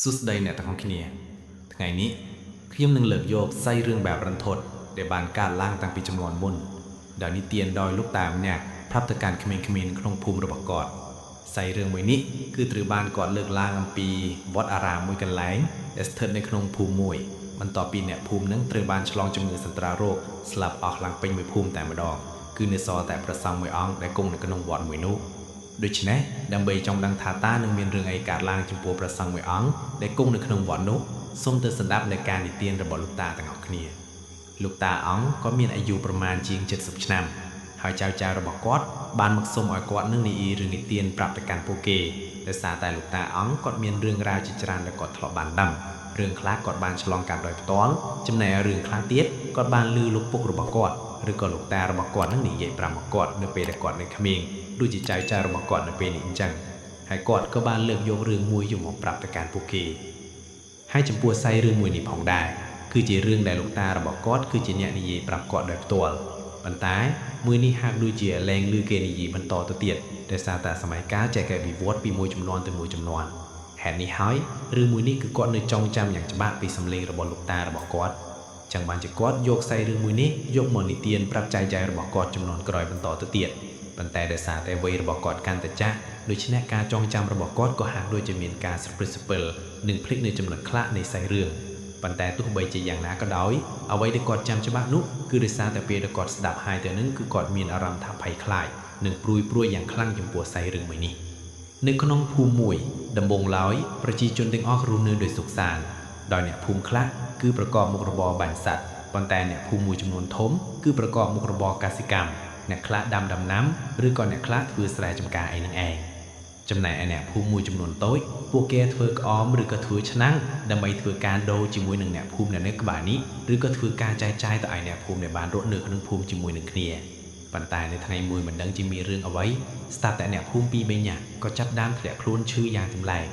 สุดใดเนี่ยแต่ของขี้เนี่ยไงนี้ខ្ញុំនឹងលើកយកផ្សាយរឿងបែបរន្ធត់ដែលបានកើតឡើងតាំងពីចំនួនមុនដោយនិទានដោយលោកតាម្នាក់ប្រាប់ទៅកាន់ក្មេងៗក្នុងភូមិរបស់គាត់ផ្សាយរឿងមួយនេះគឺត្រូវបានគាត់លើកឡើងអំពីវត្តអារាមមួយកន្លែងដែលស្ថិតនៅក្នុងភូមិមួយបន្ទាប់ពីអ្នកភូមិនឹងត្រូវបានឆ្លងជំងឺសន្ត្រារោគស្លាប់អស់ឡើងពេញមួយភូមិតែម្ដងគឺនៅសល់តែព្រះសង្ឃមួយអង្គដែលគង់នៅក្នុងវត្តមួយនោះដូច្នេះដើម្បីចង់ដឹងថាតើនឹងមានរឿងអីកើតឡើងចំពោះព្រះសង្ឃមួយអង្គដែលគង់នៅក្នុងវត្តនោះសូមទៅស្ដាប់នៅការនិទានរបស់លោកតាទាំងអស់គ្នាលោកតាអង្គក៏មានអាយុប្រមាណជាង70ឆ្នាំហើយចៅរបស់គាត់បានមកសុំឲ្យគាត់នឹងនិយាយរឿងនិទានប្រាប់ទៅកាន់ពួកគេដោយសារតែលោកតាអង្គគាត់មានរឿងរ៉ាវជាច្រើនដែលគាត់ធ្លាប់បានដឹងរឿងខ្លះគាត់បានឆ្លងកាត់ដោយផ្ទាល់ចំណែករឿងខ្លះទៀតគាត់បានឮលោកពុករបស់គាត់ឬក៏លោកតារបស់គាត់នឹងនិយាយប្រាប់មកគាត់នៅពេលដែលគាត់នៅក្មេងដូចជាចៅរបស់គាត់នៅពេលនេះអញ្ចឹងហើយគាត់ក៏បានលើកយករឿងមួយយកមកប្រាប់ទៅកាន់ពួកគេហើយចំពោះសាយរឿងមួយនេះផងដែរគឺជារឿងដែលលោកតារបស់គាត់គឺជាអ្នកនិយាយប្រាប់គាត់ដោយផ្ទាល់ប៉ុន្តែមួយនេះហាក់ដូចជាលែងឮគេនិយាយបន្តទៅទៀតដោយសារតែសម័យកាលចែកវិវត្តពីមួយចំនួនទៅមួយចំនួនហេតុនេះហើយរឿងមួយនេះគឺគាត់នៅចងចាំយ៉ាងច្បាស់ពីសំឡេងរបស់លោកតារបស់គាត់ចឹងបានជាគាត់យកសាយរឿងមួយនេះយកមកនិទានប្រាប់ចៅរបស់គាត់ចំនួនក្រោយបន្តទៅទៀតប៉ុន្តែដោយសារតែវ័យរបស់គាត់កាន់តែចាស់ដូច្នេះការចងចាំរបស់គាត់ក៏ហាក់ដូចជាមានការស្រព្រិសស្រពិលនិងភ្លេចនៅចំណុចខ្លះនៃសាយរឿងប៉ុន្តែទោះបីជាយ៉ាងណាក៏ដោយអ្វីដែលគាត់ចាំច្បាស់នោះគឺដោយសារតែពេលដែលគាត់ស្ដាប់ហើយទៅនឹងគឺគាត់មានអារម្មណ៍ថាភ័យខ្លាចនិងព្រួយយ៉ាងខ្លាំងចំពោះសាយរឿងមួយនេះនៅក្នុងភូមិមួយដំបងឡើយប្រជាជនទាំងអស់រស់នៅដោយសុខសាន្តដោយអ្នកភូមិខ្លះគឺប្រកបមុខរបរបាញ់សត្វប៉ុន្តែអ្នកភូមិមួយចំនួនធំគឺប្រកបមុខរបរកសិកម្មអ្នកខ្លះដាំដំណាំឬក៏អ្នកខ្លះធ្វើស្រែចម្ការឯនឹងឯងចំណែកឯអ្នកភូមិមួយចំនួនតូចពួកគេធ្វើក្អមឬក៏ធ្វើឆ្នាំងដើម្បីធ្វើការដូរជាមួយនឹងអ្នកភូមិនៅក្បែរនេះឬក៏ធ្វើការចែកចាយទៅឲ្យអ្នកភូមិដែលបានរស់នៅក្នុងភូមិជាមួយនឹងគ្នាប៉ុន្តែនៅថ្ងៃមួយមិនដឹងជាមានរឿងអ្វីស្ដាប់តែអ្នកភូមិពីរបីនាក់ក៏ចាប់ដើមធ្លាក់ខ្លួនឈឺយ៉ាងចម្លែក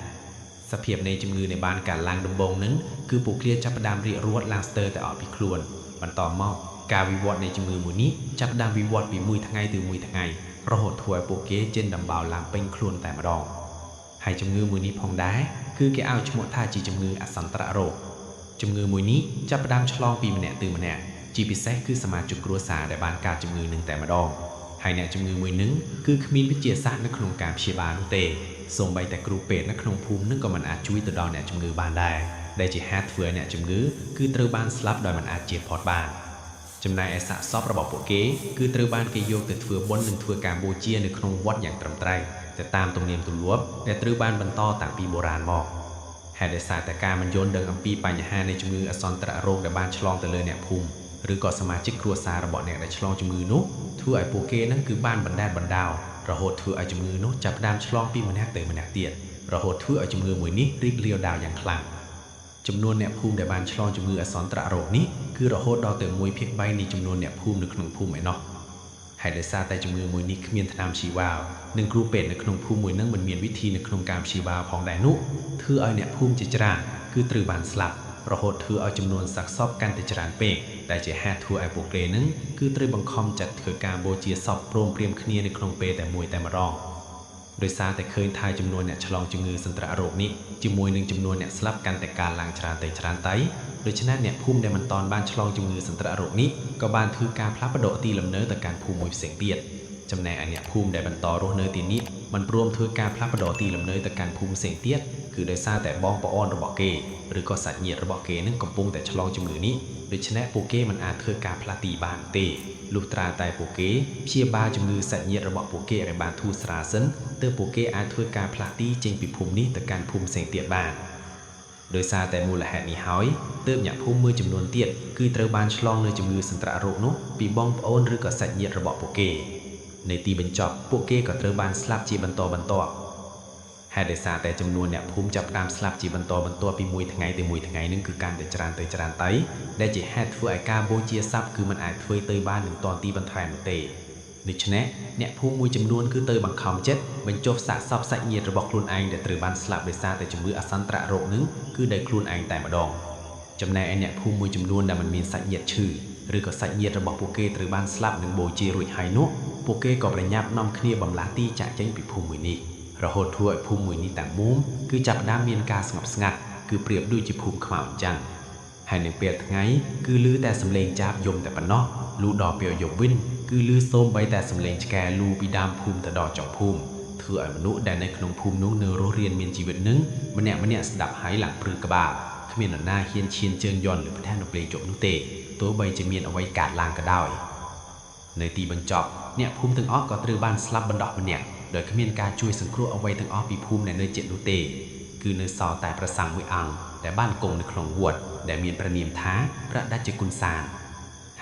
សភាពនៃជំងឺដែលបានកើតឡើងដំបូងនឹងគឺពួកគេចាប់ផ្ដើមរាករួតឡើងស្ទើរតែអស់ពីខ្លួនបន្តមកការវិវត្តនៃជំងឺមួយនេះចាប់ផ្ដើមវិវត្តពីមួយថ្ងៃទៅមួយថ្ងៃរហូតធ្វើឲ្យពួកគេចេញដំបៅឡើងពេញខ្លួនតែម្ដងហើយជំងឺមួយនេះផងដែរគឺគេឲ្យឈ្មោះថាជាជំងឺអសន្ត្ររោគជំងឺមួយនេះចាប់ផ្ដើមឆ្លងពីម្នាក់ទៅម្នាក់ជាពិសេសគឺសមាជិកគ្រួសារដែលបានកើតជំងឺនឹងតែម្ដងហើយអ្នកជំងឺមួយនឹងគឺគ្មានវិទ្យាសាស្ត្រនៅក្នុងការព្យាបាលនោះទេសូម្បីតែគ្រូពេទ្យនៅក្នុងភូមិនឹងក៏មិនអាចជួយទៅដល់អ្នកជំងឺបានដែរដែលជាហេតុធ្វើឲ្យអ្នកជំងឺគឺត្រូវបានស្លាប់ដោយមិនអាចជៀសផុតបានចំណែកឯសាកសពរបស់ពួកគេគឺត្រូវបានគេយកទៅធ្វើបុណ្យនិងធ្វើការបូជានៅក្នុងវត្តយ៉ាងត្រឹមត្រូវទៅតាមទំនៀមទម្លាប់ដែលត្រូវបានបន្តតាំងពីបុរាណមកហេតុដោយសារតែការមិនយល់ដឹងអំពីបញ្ហានៃជំងឺអសន្ត្ររោគដែលបានឆ្លងទៅលើអ្នកភូមិឬក៏សមាជិកគ្រួសាររបស់អ្នកដែលឆ្លងជំងឺនោះធ្វើឲ្យពួកគេនឹងគឺបានបណ្តែតបណ្តោយរហូតធ្វើឲ្យជំងឺនោះចាប់ផ្ដើមឆ្លងពីម្នាក់ទៅម្នាក់ទៀតរហូតធ្វើឲ្យជំងឺមួយនេះរីករាលដាលយ៉ាងខ្លាំងចំនួនអ្នកភូមិដែលបានឆ្លងជំងឺអសន្ត្ររោគនេះគឺរហូតដល់ទៅ1/3នៃចំនួនអ្នកភូមិនៅក្នុងភូមិឯណោះហើយដោយសារតែជំងឺមួយនេះគ្មានថ្នាំព្យាបាលនិងគ្រូពេទ្យនៅក្នុងភូមិមួយនឹងមិនមានវិធីនៅក្នុងការព្យាបាលផងដែរនោះធ្វើឲ្យអ្នកភូមិជាច្រើនគឺត្រូវបានស្លាប់រហូតធ្វើឲ្យចំនួនសាកសពកាន់តែច្រើនពេកដែលជាហេតុធ្វើឲ្យពួកគេនឹងគឺត្រូវបង្ខំចាត់ធ្វើការបូជាសពព្រមព្រៀងគ្នានៅក្នុងពេលតែមួយតែម្ដងដោយសារតែឃើញថាចំនួនអ្នកឆ្លងជំងឺសន្ត្ររោគនេះជាមួយនឹងចំនួនអ្នកស្លាប់កាន់តែកើនឡើងច្រើនទៅដូច្នេះអ្នកភូមិដែលមិនទាន់បានឆ្លងជំងឺសន្ត្ររោគនេះក៏បានធ្វើការផ្លាស់ប្ដូរទីលំនៅទៅកាន់ភូមិមួយផ្សេងទៀតចំណែកឯអ្នកភូមិដែលបន្តរស់នៅទីនេះមិនព្រមធ្វើការផ្លាស់ប្ដូរទីលំនៅទៅកាន់ភូមិផ្សេងទៀតគឺដោយសារតែបងប្អូនរបស់គេឬក៏សាច់ញាតិរបស់គេនឹងកំពុងតែឆ្លងជំងឺនេះដូច្នេះពួកគេមិនអាចធ្វើការផ្លាស់ទីបានទេលុះត្រាតែពួកគេព្យាបាលជំងឺសាច់ញាតិរបស់ពួកគេឲ្យបានធូរស្រាលសិនទើបពួកគេអាចធ្វើការផ្លាស់ទីចេញពីភូមិនេះទៅកាន់ភូមិផ្សេងទៀតបានដោយសារតែមូលហេតុនេះហើយទើបអ្នកភូមិមួយចំនួនទៀតគឺត្រូវបានឆ្លងនៅជំងឺសន្ត្ររោគនោះពីបងប្អូនឬក៏សាច់ញាតិរបស់ពួកគេในទីបញ្ចប់ពួកគេក៏ត្រូវបានស្លាប់ជាបន្តបន្ទាប់ហើយដោយសារតែចំនួនអ្នកភូមិចាប់ផ្ដើមស្លាប់ជាបន្តបន្ទាប់ពីមួយថ្ងៃទៅមួយថ្ងៃនឹងគឺកាន់តែច្រើនទៅដែលជាហេតុធ្វើឲ្យការបូជាសពគឺមិនអាចធ្វើទៅបាននឹងតនទីបន្ថែមនោះទេដូច្នេះអ្នកភូមិមួយចំនួនគឺទៅបង្ខំចិត្តបញ្ចុះសាកសពសាច់ញាតិរបស់ខ្លួនឯងដែលត្រូវបានស្លាប់ដោយសារតែជំងឺអសន្ត្ររោគនឹងគឺដោយខ្លួនឯងតែម្ដងចំណែកឯអ្នកភូមិមួយចំនួនដែលមិនមានសាច់ញាតិឈឺឬក៏សាច់ញាតិរបស់ពួកគេត្រូវបានស្លាប់និងបូជារួចហើយនោះពួកគេក៏ប្រញាប់នាំគ្នាបម្លាស់ទីចាក់ចេញពីភូមិមួយនេះរហូតធ្វើឲ្យភូមិមួយនេះទាំងមូលគឺចាប់ផ្ដើមមានការស្ងប់ស្ងាត់ គឺប្រៀបដូចជាភូមិខ្មៅអញ្ចឹងហើយនៅពេលថ្ងៃគឺឮតែសំឡេងចាបយំតែប៉ុណ្ណោះលូដល់ពេលយប់វិញគឺឮសូម្បីតែសំឡេងឆ្កែលូពីដើមភូមិទៅដល់ចុងភូមិធ្វើឲ្យមនុស្សដែលនៅក្នុងភូមិនោះនៅរស់រានមានជីវិតនឹងម្នាក់ស្ដាប់ហើយឡើងព្រឺក្បាលគ្មាននរណាហ៊ានឈានជើងយន់លើផ្ទះនៅពេលយប់នោះទេទោះបីជាមានអ្វីកើតឡើងក៏ដោយនៅទីបញ្ចប់អ្នកភូមិទាំងអស់ក៏ត្រូវបានស្លាប់បណ្ដោះម្នាក់ដោយគ្មានការជួយសង្គ្រោះអ្វីទាំងអស់ពីភូមិនៅជិតនោះទេគឺនៅសល់តែព្រះសង្ឃមួយអង្គដែលបានគង់នៅក្នុងវត្តដែលមានព្រះនាមថាព្រះដេចគុណសាន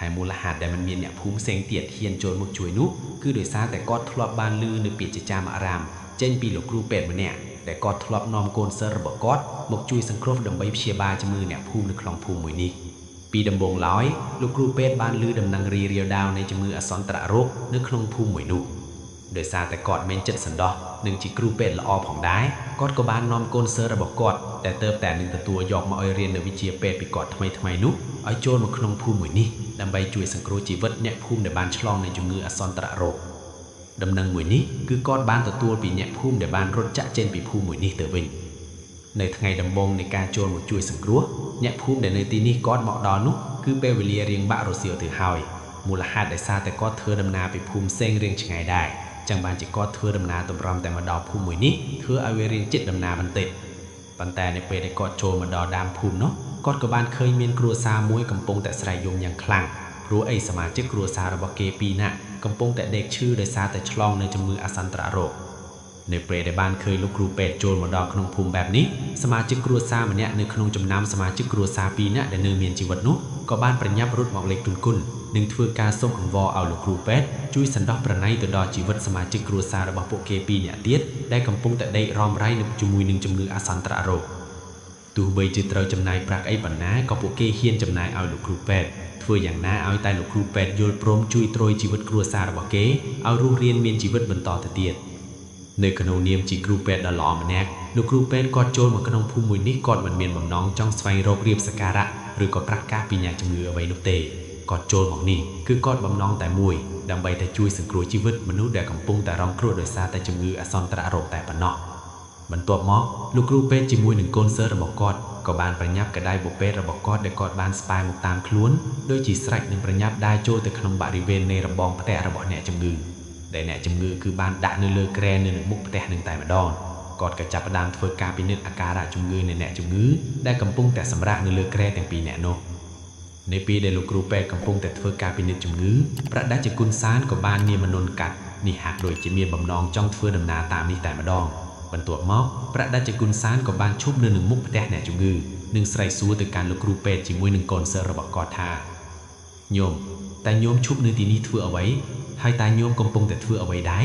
ហើយមូលហេតុដែលមិនមានអ្នកភូមិផ្សេងទៀតហ៊ានចូលមកជួយនោះគឺដោយសារតែគាត់ធ្លាប់បានឮនៅពាក្យចចាមអារាមចេញពីលោកគ្រូពេទ្យម្នាក់ដែលគាត់ធ្លាប់នាំកូនសិស្សរបស់គាត់មកជួយសង្គ្រោះដើម្បីព្យាបាលជំងឺអ្នកភូមិនៅក្នុងភូមិមួយនេះពីដំបូងឡើយលោកគ្រូពេទ្យបានឮដំណឹងរីរាវដាវនៃជំងឺអសន្នត្ររោគនៅក្នុងភូមិមួយនោះដោយសារតែគាត់មានចិត្តសន្តោសនិងជាគ្រូពេទ្យល្អផងដែរគាត់ក៏បាននាំកូនសិស្សរបស់គាត់ដែលទើបតែនឹងទទួលយកមកឲ្យរៀននៅវិជ្ជាពេទ្យពីគាត់ថ្មីនោះឲ្យចូលមកក្នុងភូមិមួយនេះដើម្បីជួយសង្គ្រោះជីវិតអ្នកភូមិដែលបានឆ្លងនឹងជំងឺអសន្នត្ររោគដំណឹងមួយនេះគឺគាត់បានទទួលពីអ្នកភូមិដែលបានរត់ចាក់ចេញពីភូមិមួយនេះទៅវិញនៅថ្ងៃដំបូងនៃការចូលមកជួយសង្គ្រោះអ្នកភូមិដែលនៅទីនេះគាត់មកដល់នោះគឺពេលវេលារៀងបាក់រសៀលទៅហើយមូលហេតុដោយសារតែគាត់ធ្វើដំណើរពីភូមិផ្សេងរៀងឆ្ងាយដែរចឹងបានជាគាត់ធ្វើដំណើរតម្រាំតែមកដល់ភូមិមួយនេះធ្វើឲ្យវារៀងជិតដំណើរបន្តិចប៉ុន្តែនៅពេលដែលគាត់ចូលមកដល់ដើមភូមិនោះគាត់ក៏បានឃើញមានគ្រួសារមួយកំពុងតែស្រែកយំយ៉ាងខ្លាំងព្រោះសមាជិកគ្រួសាររបស់គេពីរនាក់កំពុងតែដេកឈឺដោយសារតែឆ្លងនៅជំងឺអសន្នត្ររោគនៅពេលដែលបានឃើញលោកគ្រូពេទ្យចូលមកដល់ក្នុងភូមិបែបនេះសមាជិកគ្រួសារម្នាក់នៅក្នុងចំណោមសមាជិកគ្រួសារពីរនាក់ដែលនៅមានជីវិតនោះក៏បានប្រញាប់រត់មកលេខគុណនិងធ្វើការសូមអង្វរឲ្យលោកគ្រូពេទ្យជួយសន្តោសប្រណីទៅដល់ជីវិតសមាជិកគ្រួសាររបស់ពួកគេពីរនាក់ទៀតដែលកំពុងតែដេករំរាយនៅជាមួយនឹងជំងឺអសន្នត្ររោគទោះបីជាត្រូវចំណាយប្រាក់អីប៉ុណ្ណាក៏ពួកគេហ៊ានចំណាយឲ្យលោកគ្រូពេទ្យធ្វើយ៉ាងណាឲ្យតែលោកគ្រូពេទ្យយល់ព្រមជួយទ្រជីវិតគ្រួសាររបស់គេឲ្យរស់រានមានជីវិតបន្តទៅទៀតនៅក្នុងនាមជាគ្រូពេទ្យដ៏ល្អម្នាក់លោកគ្រូពេទ្យគាត់ចូលមកក្នុងភូមិមួយនេះគាត់មិនមានបំណងចង់ស្វែងរករៀបសក្ការៈឬក៏ប្រកាសពីអ្នកជំងឺអ្វីនោះទេគាត់ចូលមកនេះគឺគាត់បំណងតែមួយដើម្បីតែជួយសង្គ្រោះជីវិតមនុស្សដែលកំពុងតែរងគ្រោះដោយសារតែជំងឺអសន្នត្ររោគតែប៉ុណ្ណោះបន្ទាប់មកលោកគ្រូពេទ្យជាមួយនឹងកូនសិស្សរបស់គាត់ក៏បានប្រញាប់ក្តាយបុពេទ្យរបស់គាត់ដែលគាត់បានស្ប៉ែមកតាមខ្លួនដោយជាស្រេចនឹងប្រញាប់ដើរចូលទៅក្នុងបរិវេណនៃរបងផ្ទះរបស់អ្នកជំងឺដែលអ្នកជំងឺគឺបានដាក់នៅលើគ្រែនៅមុខផ្ទះនឹងតែម្ដងគាត់ក៏ចាប់ផ្ដើមធ្វើការពិនិត្យអាការៈជំងឺនៃអ្នកជំងឺដែលកំពុងតែសម្រាកនៅលើគ្រែទាំងពីរអ្នកនោះនៅពេលដែលលោកគ្រូពេទ្យកំពុងតែធ្វើការពិនិត្យជំងឺព្រះដេចគុណសានក៏បាននាមមនុស្សកាត់នេះហាក់ដូចជាមានបំណងចង់ធ្វើដំណើរតាមនេះតែម្ដងបន្ទាប់មកព្រះដេចគុណសានក៏បានឈប់នៅនឹងមុខផ្ទះអ្នកជំងឺនិងស្រែកសួរទៅកាន់លោកគ្រូពេទ្យជាមួយនឹងកូនសិស្សរបស់គាត់ថាញោមតែញោមឈប់នៅទីនេះធ្វើអ្វីហើយតែញោមកំពុងតែធ្វើអ្វីដែ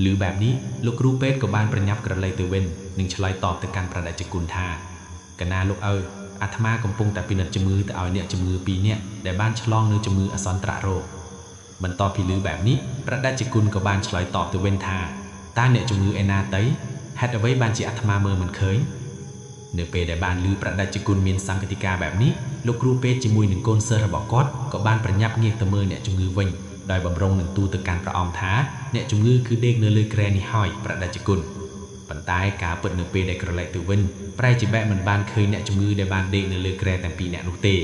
រឮបែបនេះលោកគ្រូពេទ្យក៏បានប្រញាប់ក្រឡេកទៅវិញនិងឆ្លើយតបទៅកាន់ព្រះដេចគុណថាកណាលោកអើអាត្មាកំពុងតែពិនិត្យជំងឺទៅឲ្យអ្នកជំងឺពីរនាក់ដែលបានឆ្លងនៅជំងឺអសន្នត្ររោគបន្ទាប់ពីឮបែបនេះព្រះដេចគុណក៏បានឆ្លើយតបទៅវិញថាតើអ្នកជំងឺឯណាទៅហេតុអ្វីបានជាអាត្មាមើលមិនឃើញនៅពេលដែលបានឮព្រះដេចគុណមានសង្កតិកាបែបនេះលោកគ្រូពេទ្យជាមួយនឹងកូនសិស្សរបស់គាត់ក៏បានប្រញាប់ងាកទៅមើលអ្នកជំងឺវិញដោយបំរុងនឹងទូទៅកាន់ព្រះអង្គថាអ្នកជំងឺគឺដេកនៅលើគ្រែនេះហើយព្រះដេចគុណប៉ុន្តែការពិតនៅពេលដែលក្រឡេកទៅវិញប្រែជាបែបមិនបានឃើញអ្នកជំងឺដែលបានដេកនៅលើគ្រែទាំងពីរអ្នកនោះទ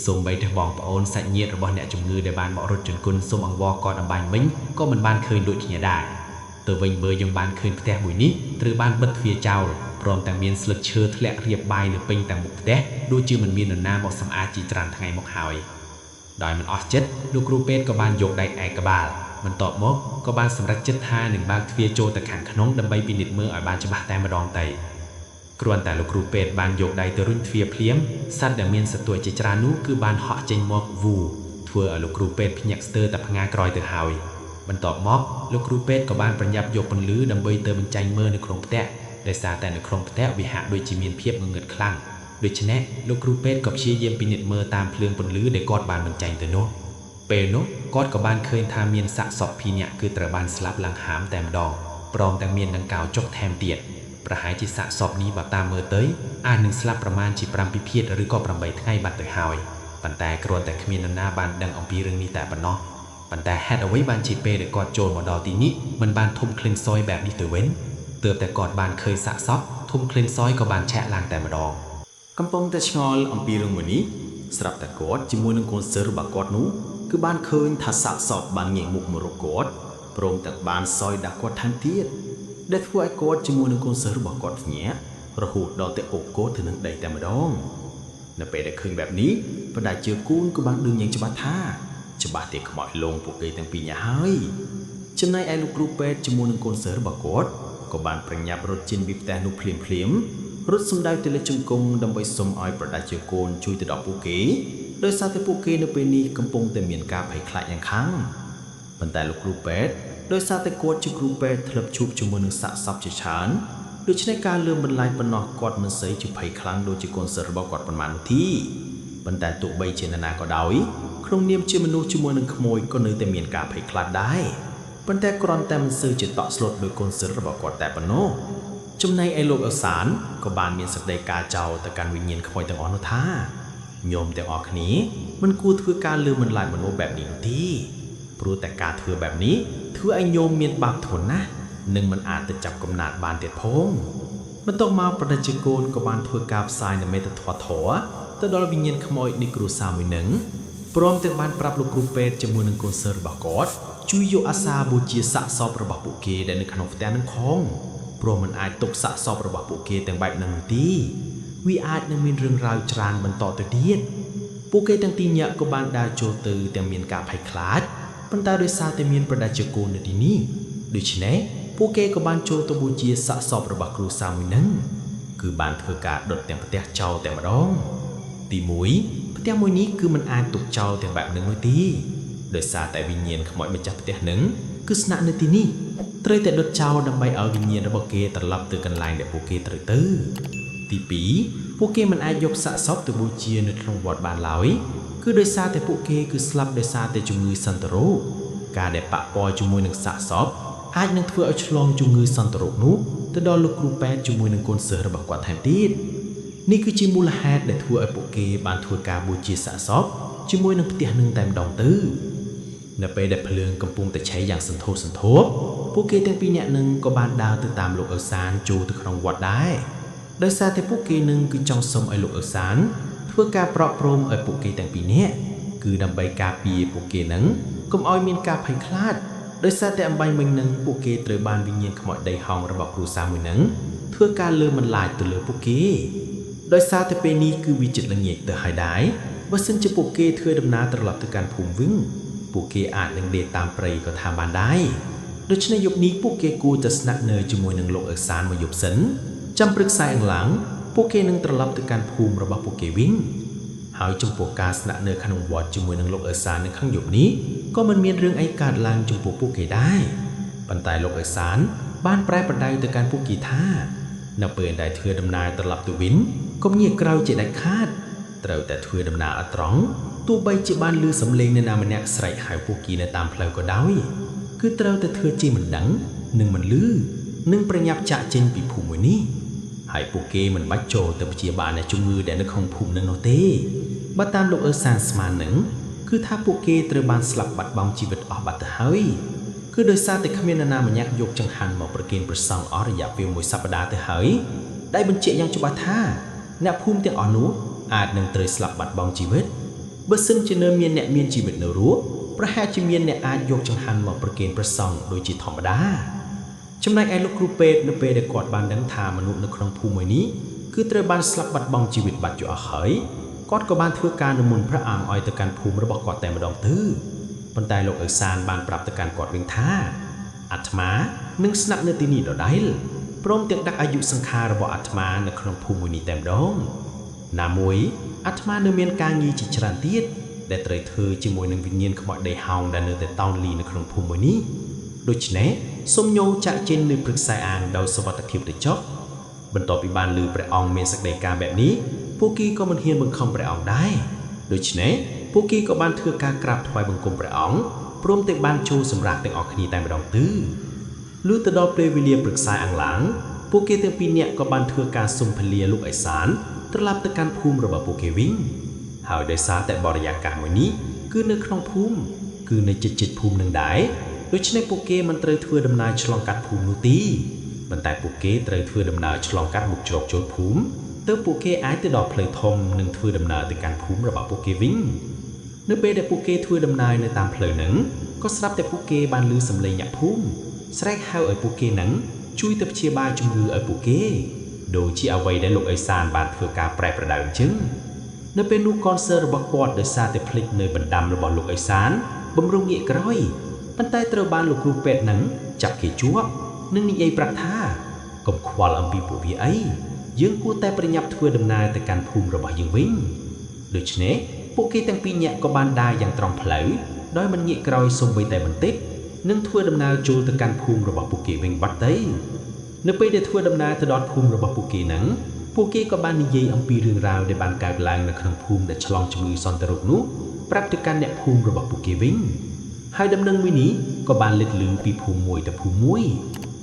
េសូម្បីតែបងប្អូនសាច់ញាតិរបស់អ្នកជំងឺដែលបានមករត់ជញ្ជូនសូមអង្វរគាត់អំបញ្ញវិញក៏មិនបានឃើញដូចគ្នាដែរទៅវិញបើយើងបានឃើញផ្ទះមួយនេះត្រូវបានបិទទ្វារចោលព្រមទាំងមានស្លឹកឈើធ្លាក់រាបបាយនៅពេញទាំងមុខផ្ទះដូចជាមិនមាននរណាមកសម្អាតជាច្រើនថ្ងៃមកហើយដោយមិនអស់ចិត្តលោកគ្រូពេទ្យក៏បានយកដៃឯកក្បាលបន្ទាប់មកក៏បានសម្រេចចិត្តថានឹងបើកទ្វារចូលទៅខាងក្នុងដើម្បីពិនិត្យមើលឲ្យបានច្បាស់តែម្ដងទៅគ្រាន់តែលោកគ្រូពេទ្យបានយកដៃទៅរុញទ្វារភ្លាមសត្វដែលមានសត្វជាច្រើននោះគឺបានហក់ចេញមកវូធ្វើឲ្យលោកគ្រូពេទ្យភ្ញាក់ស្ទើរតែផ្ងាក្រោយទៅហើយបន្ទាប់មកលោកគ្រូពេទ្យក៏បានប្រញាប់យកពន្លឺដើម្បីទៅបញ្ចេញមើលនៅក្នុងផ្ទះដោយសារតែនៅក្នុងផ្ទះវាហាក់ដូចជាមានភាពងងឹតខ្លាំងដូច្នេះលោកគ្រូពេទ្យក៏ព្យាយាមពិនិត្យមើលតាមភ្លើងពន្លឺដែលគាត់បានបញ្ចេញទៅនោះពេលនោះគាត់ក៏បានឃើញថាមានសាកសពពីរនាក់គឺត្រូវបានស្លាប់ឡើងហាមតែម្ដងព្រមទាំងមានដង្កោចុកថែមទៀតប្រហែលជាសាកសពនេះបើតាមមើលទៅអាចនឹងស្លាប់ប្រមាណជា5ពិភេទឬក៏8ថ្ងៃបាត់ទៅហើយប៉ុន្តែគ្រាន់តែគ្មាននរណាបានដឹងអំពីរឿងនេះតែប៉ុណ្ណោះប៉ុន្តែហេតុអ្វីបានជាពេលដែលគាត់ចូលមកដល់ទីនេះមិនបានធំក្លិនសយបែបនេះទៅវិញទើបតែគាត់បានឃើញសាកសពធំក្លិនសយក៏បានឆាក់ឡើងតែម្ដង កំពុងតែឆ្ងល់អំពីរឿងមួយនេះស្រាប់តែគាត់ជាមួយនឹងកូនសិស្សរបស់គាត់នោះគឺបានឃើញថាសាកសពបានងាកមុខមករកគាត់ព្រមទាំងបានសោយដាក់គាត់ថែមទៀតដែលធ្វើឲ្យគាត់ជាមួយនឹងកូនសិស្សរបស់គាត់ភ្ញាក់រហូតដល់តែអូគាត់ទៅនឹងដីតែម្ដងនៅពេលដែលឃើញបែបនេះបណ្ដាជើគូនក៏បានដឹងយ៉ាងច្បាស់ថាច្បាស់តែខ្មោចលងពួកគេទាំងពីរនាក់ហើយចំណែកឯលោកគ្រូពេទ្យជាមួយនឹងកូនសិស្សរបស់គាត់ក៏បានប្រញាប់រត់ចេញពីផ្ទះនោះភ្លាមរត់សម្ដៅទៅលើជង្គង់ដើម្បីសុំឲ្យប្រដាជើគូនជួយទៅដល់ពួកគេដោយសារតែពួកគេនៅពេលនេះកំពុងតែមានការភ័យខ្លាចយ៉ាងខ្លាំងប៉ុន្តែលោកគ្រូពេទ្យដោយសារតែគាត់ជាគ្រូពេទ្យធ្លាប់ជួបជាមួយនឹងសាកសពជាច្រើនដូច្នេះការលឿនបន្លាយប៉ុណ្ណោះគាត់មិនសូវជាភ័យខ្លាំងដូចជាកូនសិស្សរបស់គាត់ប៉ុន្មាននោះទេប៉ុន្តែទោះបីជាណាក៏ដោយក្នុងនាមជាមនុស្សជាមួយនឹងក្មួយក៏នៅតែមានការភ័យខ្លាចដែរប៉ុន្តែគ្រាន់តែមិនសូវជាតក់ស្លុតដោយកូនសិស្សរបស់គាត់តែប៉ុណ្ណោះចំណែកឯលោកអសានក៏បានមានសេចក្តីការចោទទៅកាន់វិញ្ញាណខ្មោចទាំងអស់នោះថាញោមទាំងអស់គ្នាមិនគួរធ្វើការលឿនបន្លាយមនុស្សបែបនេះនោះទេព្រោះតែការធ្វើបែបនេះធ្វើឲ្យញោមមានបាបធ្ងន់ណាស់និងមិនអាចទៅចាប់កំណត់បានទៀតផងបន្ទាប់មកប្រតិជកូនក៏បានធ្វើការផ្សាយនូវមេត្តាធម៌ធម៌ទៅដល់វិញ្ញាណខ្មោចនៃគ្រួសារមួយនឹងព្រមទាំងបានប្រាប់លោកគ្រូពេទ្យជាមួយនឹងកូនសិស្សរបស់គាត់ជួយយកអាសាបូជាសាកសពរបស់ពួកគេដែលនៅក្នុងផ្ទះនឹងផងព្រោះมันអាចទុកសាកសពរបស់ពួកគេទាំងបែបនឹងទេវាអាចនឹងមានរឿងរ៉ាវច្រើនបន្តទៅទៀតពួកគេទាំងទីញាក់ក៏បានដើរចូលទៅទាំងមានការភ័យខ្លាចប៉ុន្តែដោយសារតែមានប្រដាជកូននៅទីនេះដូច្នេះពួកគេក៏បានចូលទៅបូជាសាកសពរបស់គ្រួសារមួយនឹងគឺបានធ្វើការដុតទាំងផ្ទះចោលតែម្ដងទី1ផ្ទះមួយនេះគឺมันអាចទុកចោលទាំងបែបនឹងនោះទេដោយសារតែវិញ្ញាណខ្មោចម្ចាស់ផ្ទះនឹងគឺស្នាក់នៅទីនេះត្រូវតែដុតចោលដើម្បីឲ្យវិញ្ញាណរបស់គេត្រឡប់ទៅកន្លែងដែលពួកគេត្រូវទៅទី2ពួកគេមិនអាចយកសាកសពទៅបូជានៅក្នុងវត្តបានឡើយគឺដោយសារតែពួកគេគឺស្លាប់ដោយសារតែជំងឺសន្តិរោគការដែលប៉ះពាល់ជាមួយនឹងសាកសពអាចនឹងធ្វើឲ្យឆ្លងជំងឺសន្តិរោគនោះទៅដល់លោកគ្រូពេទ្យជាមួយនឹងកូនសិស្សរបស់គាត់ថែមទៀតនេះគឺជាមូលហេតុដែលធ្វើឲ្យពួកគេបានធ្វើការបូជាសាកសពជាមួយនឹងផ្ទះនឹងតែម្ដងទៅនៅពេលដែលភ្លើងកំពុងតែឆេះយ៉ាងសន្ធោសន្ធោសពួកគេទាំងពីរនាក់នឹងក៏បានដើរទៅតាមលោកអេសានចូលទៅក្នុងវត្តដែរដោយសារតែពួកគេនឹងគឺចង់សុំឲ្យលោកអេសានធ្វើការប្រក់ព្រំឲ្យពួកគេទាំងពីរនាក់គឺដើម្បីការពារពួកគេនឹងកុំឲ្យមានការភ័យខ្លាចដោយសារតែអំបញ្ញមិញនឹងពួកគេត្រូវបានវិញ្ញាណខ្មោចដីហោងរបស់គ្រួសារមួយនឹងធ្វើការលឺមិនឡាយទៅលើពួកគេដោយសារតែពេលនេះគឺវាចិត្តល្ងាចទៅហើយដែរបើសិនជាពួកគេធ្វើដំណើរត្រឡប់ទៅកាន់ភូមិវិញពួកគេអាចនឹងដេកតាមព្រៃក៏ថាបានដែរដូច្នេះយប់នេះពួកគេគួរតែស្នាក់នៅជាមួយនឹងលោកអេសានមួយយប់សិនចាំព្រឹកស្អែកឡើងពួកគេនឹងត្រឡប់ទៅកាន់ភូមិរបស់ពួកគេវិញហើយចំពោះការស្នាក់នៅក្នុងវត្តជាមួយនឹងលោកអេសាននៅក្នុងយប់នេះក៏មិនមានរឿងអីកើតឡើងចំពោះពួកគេដែរប៉ុន្តែលោកអេសានបានប្រែប្រដៅទៅកាន់ពួកគេថានៅពេលដែលធ្វើដំណើរត្រឡប់ទៅវិញកុំងាកក្រោយជាដាច់ខាតត្រូវតែធ្វើដំណើរឲ្យត្រង់ទោះបីជាបានឮសំឡេងនរណាម្នាក់ស្រែកហៅពួកគេនៅតាមផ្លូវក៏ដោយគឺត្រូវតែធ្វើជាមិនដឹងនិងមិនឮនិងប្រញាប់ចាក់ចេញពីភូមិមួយនេះហើយពួកគេមិនបាច់ចូលទៅព្យាបាលអ្នកជំងឺដែលនៅក្នុងភូមិនឹងនោះទេបើតាមលោកអេសានស្មាននឹងគឺថាពួកគេត្រូវបានស្លាប់បាត់បង់ជីវិតអស់បាត់ទៅហើយគឺដោយសារតែគ្មាននរណាម្នាក់យកចង្ហាន់មកប្រគេនព្រះសង្ឃអស់រយៈពេល1សប្តាហ៍ទៅហើយដែលបញ្ជាក់យ៉ាងច្បាស់ថាអ្នកភូមិទាំងអស់នោះអាចនឹងត្រូវស្លាប់បាត់បង់ជីវិតបើសិនជានៅមានអ្នកមានជីវិតនៅរស់ប្រហែលជាមានអ្នកអាចយកចង្ហាន់មកប្រគេនព្រះសង្ឃដូចជាធម្មតាចំណែកឯលោកគ្រូពេទ្យនៅពេលដែលគាត់បានដឹងថាមនុស្សនៅក្នុងភូមិមួយនេះគឺត្រូវបានស្លាប់បាត់បង់ជីវិតបាត់ចោលហើយគាត់ក៏បានធ្វើការនិមន្តព្រះអង្គឲ្យទៅកាន់ភូមិរបស់គាត់តែម្ដងទៅប៉ុន្តែលោកអេសានបានប្រាប់ទៅកាន់គាត់វិញថាអាត្មានឹងស្នាក់នៅទីនេះដដែលព្រមទាំងដាក់អាយុសង្ខាររបស់អាត្មានៅក្នុងភូមិមួយនេះតែម្ដងណាមួយអាត្មានៅមានការងារជាច្រើនទៀតដែលត្រូវធ្វើជាមួយនឹងវិញ្ញាណខ្មោចដីហោងដែលនៅតែតោនលីនៅក្នុងភូមិមួយនេះដូច្នេះសូមញោមចាក់ចេញនៅព្រឹកស្អែកអានដោយសុវត្ថិភាពទៅចុះបន្ទាប់ពីបានឮព្រះអង្គមានសេចក្តីការបែបនេះពួកគេក៏មិនហ៊ានបង្ខំព្រះអង្គដែរដូច្នេះពួកគេក៏បានធ្វើការក្រាបថ្វាយបង្គំព្រះអង្គព្រមទាំងបានចូលសម្រាប់ទាំងអស់គ្នាតែម្ដងទៅលុះទៅដល់ពេលវេលាព្រឹកស្អែកអាំងឡើងពួកគេទាំងពីរនាក់ក៏បានធ្វើការសុំភលាលោកអេសានត្រឡប់ទៅកាន់ភូមិរបស់ពួកគេវិញហើយដោយសារតែបរិយាកាសមួយនេះគឺនៅក្នុងភូមិគឺនៅជិតភូមិនឹងដែរដូច្នេះពួកគេមិនត្រូវធ្វើដំណើរឆ្លងកាត់ភូមិនោះទេប៉ុន្តែពួកគេត្រូវធ្វើដំណើរឆ្លងកាត់មុខច្រកចូលភូមិ ទើបពួកគេអាចទៅដល់ផ្លូវធំនិងធ្វើដំណើរទៅកាន់ភូមិរបស់ពួកគេវិញនៅពេលដែលពួកគេធ្វើដំណើរនៅតាមផ្លូវហ្នឹងក៏ស្រាប់តែពួកគេបានឮសំឡេងអ្នកភូមិស្រែកហៅឲ្យពួកគេហ្នឹងជួយទៅព្យាបាលជំងឺឲ្យពួកគេដូចជាអ្វីដែលលោកអេសានបានធ្វើការប្រែប្រដៅអញ្ចឹងនៅពេលនោះកូនសិស្សរបស់គាត់ដោយសារតែភ្លេចនៅបណ្ដាំរបស់លោកអេសានបំរុងងាកក្រោយប៉ុន្តែត្រូវបានលោកគ្រូពេទ្យហ្នឹងចាប់គេជាប់និងនិយាយប្រាប់ថាកុំខ្វល់អំពីពួកវាអីយើងគួរតែប្រញាប់ធ្វើដំណើរទៅកាន់ភូមិរបស់យើងវិញដូច្នេះពួកគេទាំងពីរនាក់ក៏បានដើរយ៉ាងត្រង់ផ្លូវដោយមិនងាកក្រោយសូម្បីតែបន្តិចនិងធ្វើដំណើរចូលទៅកាន់ភូមិរបស់ពួកគេវិញបាត់ទៅនៅពេលដែលធ្វើដំណើរទៅដល់ភូមិរបស់ពួកគេហ្នឹងពួកគេក៏បាននិយាយអំពីរឿងរ៉ាវដែលបានកើតឡើងនៅក្នុងភូមិដែលឆ្លងជំងឺសន្តិរោគនោះប្រាប់ទៅកាន់អ្នកភូមិរបស់ពួកគេវិញហើយដំណឹងមួយនេះក៏បានលេចលឺពីភូមិមួយទៅភូមិមួយ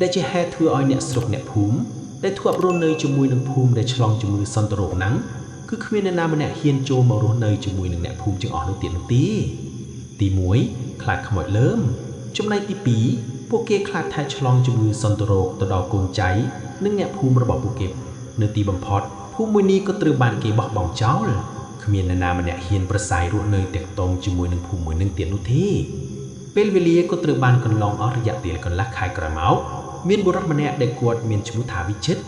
ដែលជាហេតុធ្វើឲ្យអ្នកស្រុកអ្នកភូមិដែលធ្លាប់រស់នៅជាមួយនឹងភូមិដែលឆ្លងជំងឺសន្តិរោគហ្នឹងគឺគ្មានអ្នកណាម្នាក់ហ៊ានចូលមករស់នៅជាមួយនឹងអ្នកភូមិទាំងអស់នោះទៀតនោះទេទី1ខ្លាចខ្មោចលើមចំណែកទី2ពួកគេខ្លាចថាឆ្លងជំងឺសន្តិរោគទៅដល់កូនចៅនិងអ្នកភូមិរបស់ពួកគេនៅទីបំផុតភូមិមួយនេះក៏ត្រូវបានគេបោះបង់ចោលគ្មានអ្នកណាម្នាក់ហ៊ានប្រស័យរស់នៅតាក់ទងជាមួយនឹងភូមិមួយនឹងទៀតនោះទេពេលវេលាក៏ត្រូវបានកន្លងអស់រយៈពេលកន្លះខែក្រោយមកមានបុរសម្នាក់ដែលគាត់មានឈ្មោះថាវិចិត្រ